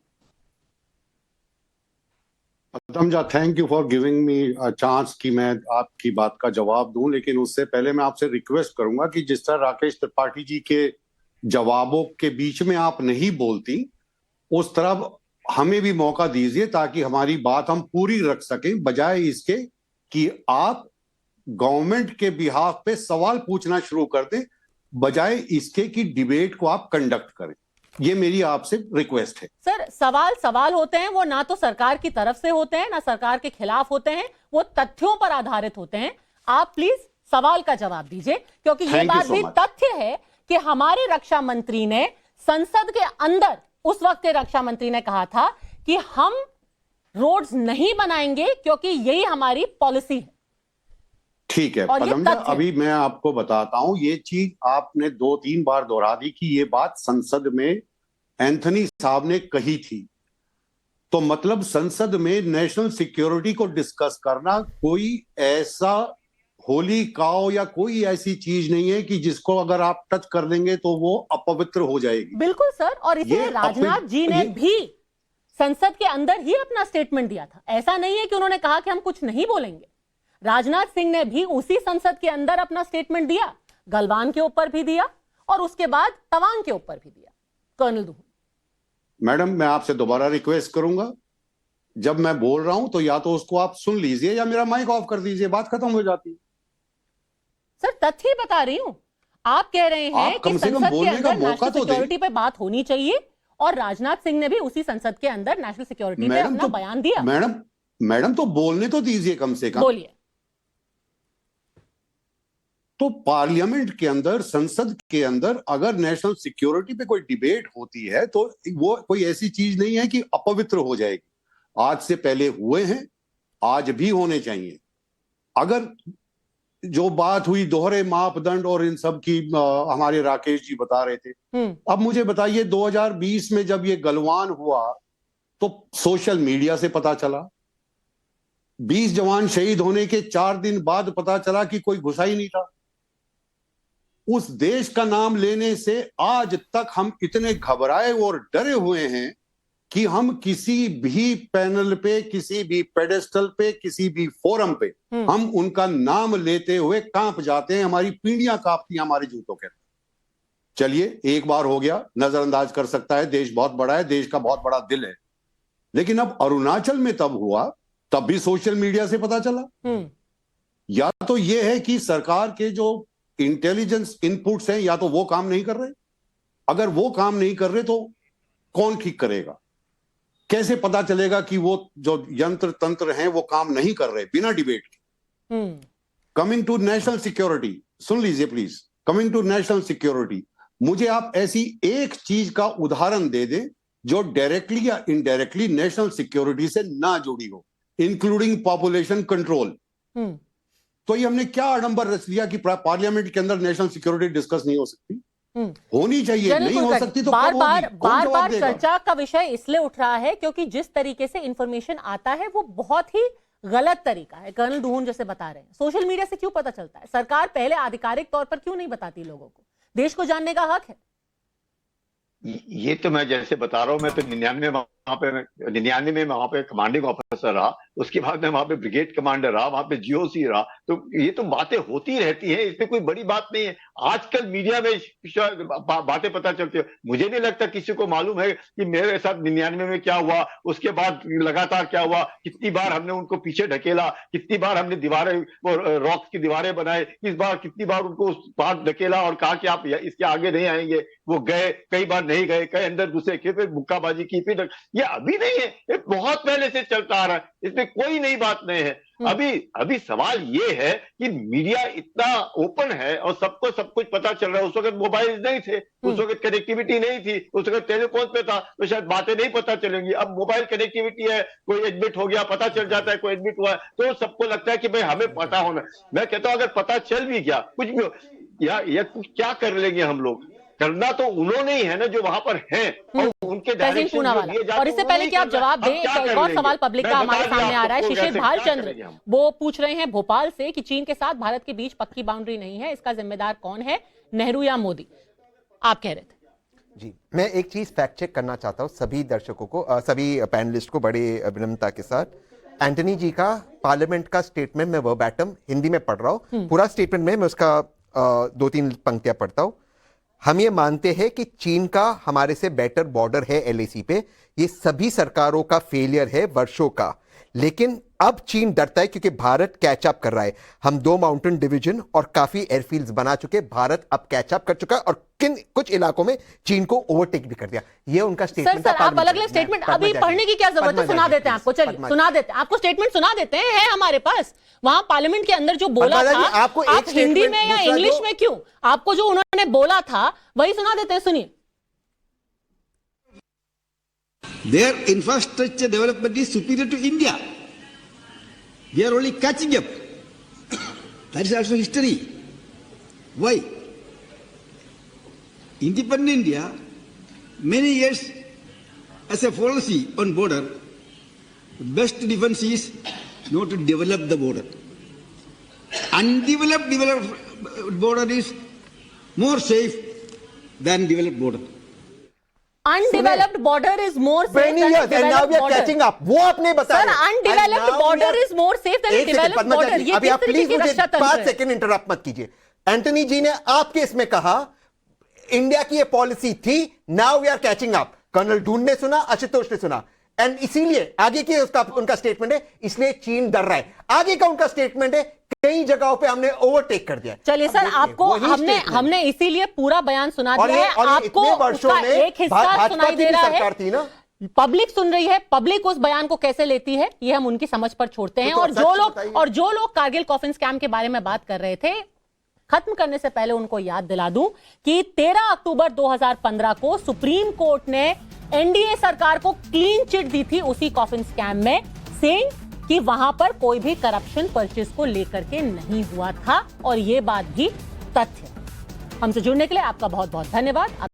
तमजा, thank you for giving me a chance कि मैं आपकी बात का जवाब दूं, लेकिन उससे पहले मैं आपसे रिक्वेस्ट करूंगा कि जिस तरह राकेश त्रिपाठी जी के जवाबों के बीच में आप नहीं बोलती, उस तरह हमें भी मौका दीजिए ताकि हमारी बात हम पूरी रख सकें, बजाय इसके कि आप गवर्नमेंट के बिहाफ पे सवाल पूछना शुरू कर दें, बजाय इसके कि डिबेट को आप कंडक्ट करें। ये मेरी आपसे रिक्वेस्ट है। सर, सवाल होते हैं, वो ना तो सरकार की तरफ से होते हैं ना सरकार के खिलाफ होते हैं, वो तथ्यों पर आधारित होते हैं। आप प्लीज सवाल का जवाब दीजिए, क्योंकि ये बात भी तथ्य है कि हमारे रक्षा मंत्री ने संसद के अंदर, उस वक्त के रक्षा मंत्री ने कहा था कि हम रोड्स नहीं बनाएंगे क्योंकि यही हमारी पॉलिसी है। ठीक है पदमजा, अभी मैं आपको बताता हूं, ये चीज आपने 2-3 बार दोहरा दी कि ये बात संसद में एंथनी साहब ने कही थी, तो मतलब संसद में नेशनल सिक्योरिटी को डिस्कस करना कोई ऐसा होली काओ या कोई ऐसी चीज नहीं है कि जिसको अगर आप टच कर देंगे तो वो अपवित्र हो जाएगी। बिल्कुल सर, और इसलिए राजनाथ जी ने भी संसद के अंदर ही अपना स्टेटमेंट दिया था। ऐसा नहीं है कि उन्होंने कहा कि हम कुछ नहीं बोलेंगे। राजनाथ सिंह ने भी उसी संसद के अंदर अपना स्टेटमेंट दिया, गलवान के ऊपर भी दिया और उसके बाद तवांग के ऊपर भी दिया। कर्नल दून, मैडम मैं आपसे दोबारा रिक्वेस्ट करूंगा, जब मैं बोल रहा हूं तो या तो उसको आप सुन लीजिए या मेरा माइक ऑफ कर दीजिए, बात खत्म हो जाती है। सर तथ्य ही बता रही हूं, आप कह रहे हैं कि संसद के अंदर नेशनल सिक्योरिटी पे बात होनी चाहिए और राजनाथ सिंह ने भी उसी संसद के अंदर नेशनल सिक्योरिटी पे अपना बयान दिया। मैडम तो बोलने तो दीजिए कम से कम। बोलिए। तो पार्लियामेंट के अंदर, संसद के अंदर अगर नेशनल सिक्योरिटी पे कोई डिबेट होती है तो वो कोई ऐसी चीज नहीं है कि अपवित्र हो जाएगी। आज से पहले हुए हैं, आज भी होने चाहिए। अगर जो बात हुई दोहरे मापदंड और इन सब की, हमारे राकेश जी बता रहे थे, अब मुझे बताइए 2020 में जब ये गलवान हुआ तो सोशल मीडिया से पता चला, 20 जवान शहीद होने के 4 दिन बाद पता चला कि कोई घुसा ही नहीं था। उस देश का नाम लेने से आज तक हम इतने घबराए और डरे हुए हैं कि हम किसी भी पैनल पे, किसी भी पेडेस्टल पे, किसी भी फोरम पे हम उनका नाम लेते हुए कांप जाते हैं, हमारी पीढ़ियां कांपती हैं हमारे जूतों के। चलिए एक बार हो गया, नजरअंदाज कर सकता है, देश बहुत बड़ा है, देश का बहुत बड़ा दिल है। लेकिन अब अरुणाचल में तब हुआ, तब भी सोशल मीडिया से पता चला। या तो यह है कि सरकार के जो इंटेलिजेंस इनपुट्स हैं या तो वो काम नहीं कर रहे, अगर वो काम नहीं कर रहे तो कौन ठीक करेगा? कैसे पता चलेगा कि वो जो यंत्र तंत्र हैं वो काम नहीं कर रहे बिना डिबेट के? कमिंग टू नेशनल सिक्योरिटी, सुन लीजिए please, coming to national security, मुझे आप ऐसी एक चीज का उदाहरण दे दें जो डायरेक्टली या इनडायरेक्टली नेशनल सिक्योरिटी से ना जुड़ी हो, इंक्लूडिंग पॉपुलेशन कंट्रोल। तो ये हमने क्या आडंबर रच लिया कि पार्लियामेंट के अंदर नेशनल सिक्योरिटी डिस्कस नहीं हो सकती? होनी चाहिए, नहीं हो सकती तो बार कब बार होगी? कौन बार जवाब बार देगा? चर्चा का विषय इसलिए उठ रहा है क्योंकि जिस तरीके से इंफॉर्मेशन आता है वो बहुत ही गलत तरीका है। कर्नल दून जैसे बता रहे हैं, सोशल मीडिया से क्यों पता चलता है? सरकार पहले आधिकारिक तौर पर क्यों नहीं बताती लोगों को? देश को जानने का हक है। ये तो मैं जैसे बता रहा हूं, मैं तो 99 में वहां पे कमांडिंग ऑफिसर रहा, उसके बाद मैं वहां पे ब्रिगेड कमांडर रहा, वहां पे जीओसी रहा, तो ये तो बातें होती रहती हैं, इसमें कोई बड़ी बात नहीं है। आजकल मीडिया में बातें पता चलती है, मुझे नहीं लगता किसी को मालूम है कि मेरे साथ 99 में क्या हुआ, उसके बाद लगातार क्या हुआ, कितनी बार हमने उनको पीछे ढकेला, कितनी बार हमने दीवारें, रॉक्स की दीवारें बनाए, कितनी बार उनको उस पार ढकेला और कहा कि आप इसके आगे नहीं आएंगे, वो गए, कई बार नहीं गए, कई अंदर घुसे, फिर मुक्काबाजी की, फिर ये अभी नहीं है, ये बहुत पहले से चलता आ रहा है, इसमें कोई नई बात नहीं है। अभी सवाल ये है कि मीडिया इतना ओपन है और सबको सब कुछ पता चल रहा है। उस वक्त मोबाइल नहीं थे, उस वक्त कनेक्टिविटी नहीं थी, उस वक्त टेलीफोन पे था, तो शायद बातें नहीं पता चलेंगी। अब मोबाइल कनेक्टिविटी है, कोई एडमिट हो गया पता चल जाता है, कोई एडमिट हुआ है, तो सबको लगता है कि भाई हमें पता होना। मैं कहता हूं अगर पता चल भी गया, कुछ भी हो, या कुछ क्या कर लेंगे हम लोग? करना तो उन्होंने ही है ना जो वहां पर हैं, और उनके डायरेक्शन जो दिए जाते हैं। और इससे पहले कि आप जवाब दें, एक और सवाल पब्लिक का हमारे सामने आ रहा है। शिशिर भालचंद्र वो पूछ रहे हैं भोपाल से कि चीन के साथ भारत के बीच पक्की बाउंड्री नहीं है, इसका जिम्मेदार कौन है, नेहरू या मोदी? आप कह रहे थे। जी, मैं एक चीज फैक्ट चेक करना चाहता हूं सभी दर्शकों को, सभी पैनलिस्ट को बड़े विनम्रता के साथ। एंटनी जी का पार्लियामेंट का स्टेटमेंट मैं वर्बैटम हिंदी में पढ़ रहा हूं, पूरा स्टेटमेंट में मैं उसका 2-3 पंक्तियां पढ़ता हूं। हम ये मानते हैं कि चीन का हमारे से बेटर बॉर्डर है एलएसी पे, ये सभी सरकारों का फेलियर है वर्षों का, लेकिन अब चीन डरता है क्योंकि भारत कैचअप कर रहा है। हम 2 माउंटेन डिवीजन और काफी एयरफील्ड्स बना चुके, भारत अब कैचअप कर चुका है और कुछ इलाकों में चीन को ओवरटेक भी कर दिया। ये उनका स्टेटमेंट सर आप अलग अलग स्टेटमेंट अभी पढ़ने की क्या जरूरत है? सुना देते हैं आपको, चलिए सुना देते हैं आपको, स्टेटमेंट सुना देते हैं, है हमारे पास। वहां पार्लियामेंट के अंदर जो बोला था, आपको आप हिंदी में या इंग्लिश में क्यों, आपको जो उन्होंने बोला था वही सुना देते हैं, सुनिए। Their infrastructure development is superior to India. We are only catching up. That is also history. Why? Independent India, many years as a policy on border, best defense is not to develop the border. Undeveloped border is more safe than developed border. Undeveloped border is more safe than a developed border. Catching up. वो आपने बताया। Sir, undeveloped border is more safe than a developed border. ये अभी आप किस तरीके please की मुझे रक्षा तंत्र 5 है? सेकंड इंटरप्ट मत कीजिए। एंटनी जी ने आपके इसमें कहा इंडिया की ये पॉलिसी थी, now we are catching up. Colonel Dhundh ने सुना, आशुतोष ने सुना, एंड इसीलिए आगे की उनका स्टेटमेंट है, इसलिए चीन डर रहा है। आगे का उनका स्टेटमेंट है कई जगहों पे हमने ओवरटेक कर दिया। चलिए सर, आपको हमने इसीलिए पूरा बयान सुना दिया है, आपको उसका एक हिस्सा सुनाई दे रहा है, थी ना, पब्लिक सुन रही है, पब्लिक उस बयान को कैसे लेती है ये हम उनकी समझ पर छोड़ते हैं। और जो लोग कारगिल कॉफिन स्कैम के बारे में बात कर रहे थे, खत्म करने से पहले उनको याद दिला दूं कि 13 अक्टूबर 2015 को सुप्रीम कोर्ट ने एनडीए सरकार को क्लीन चिट दी थी उसी कॉफिन स्कैम में, सेइंग कि वहां पर कोई भी करप्शन परचेज को लेकर के नहीं हुआ था, और यह बात भी तथ्य। हमसे जुड़ने के लिए आपका बहुत बहुत धन्यवाद।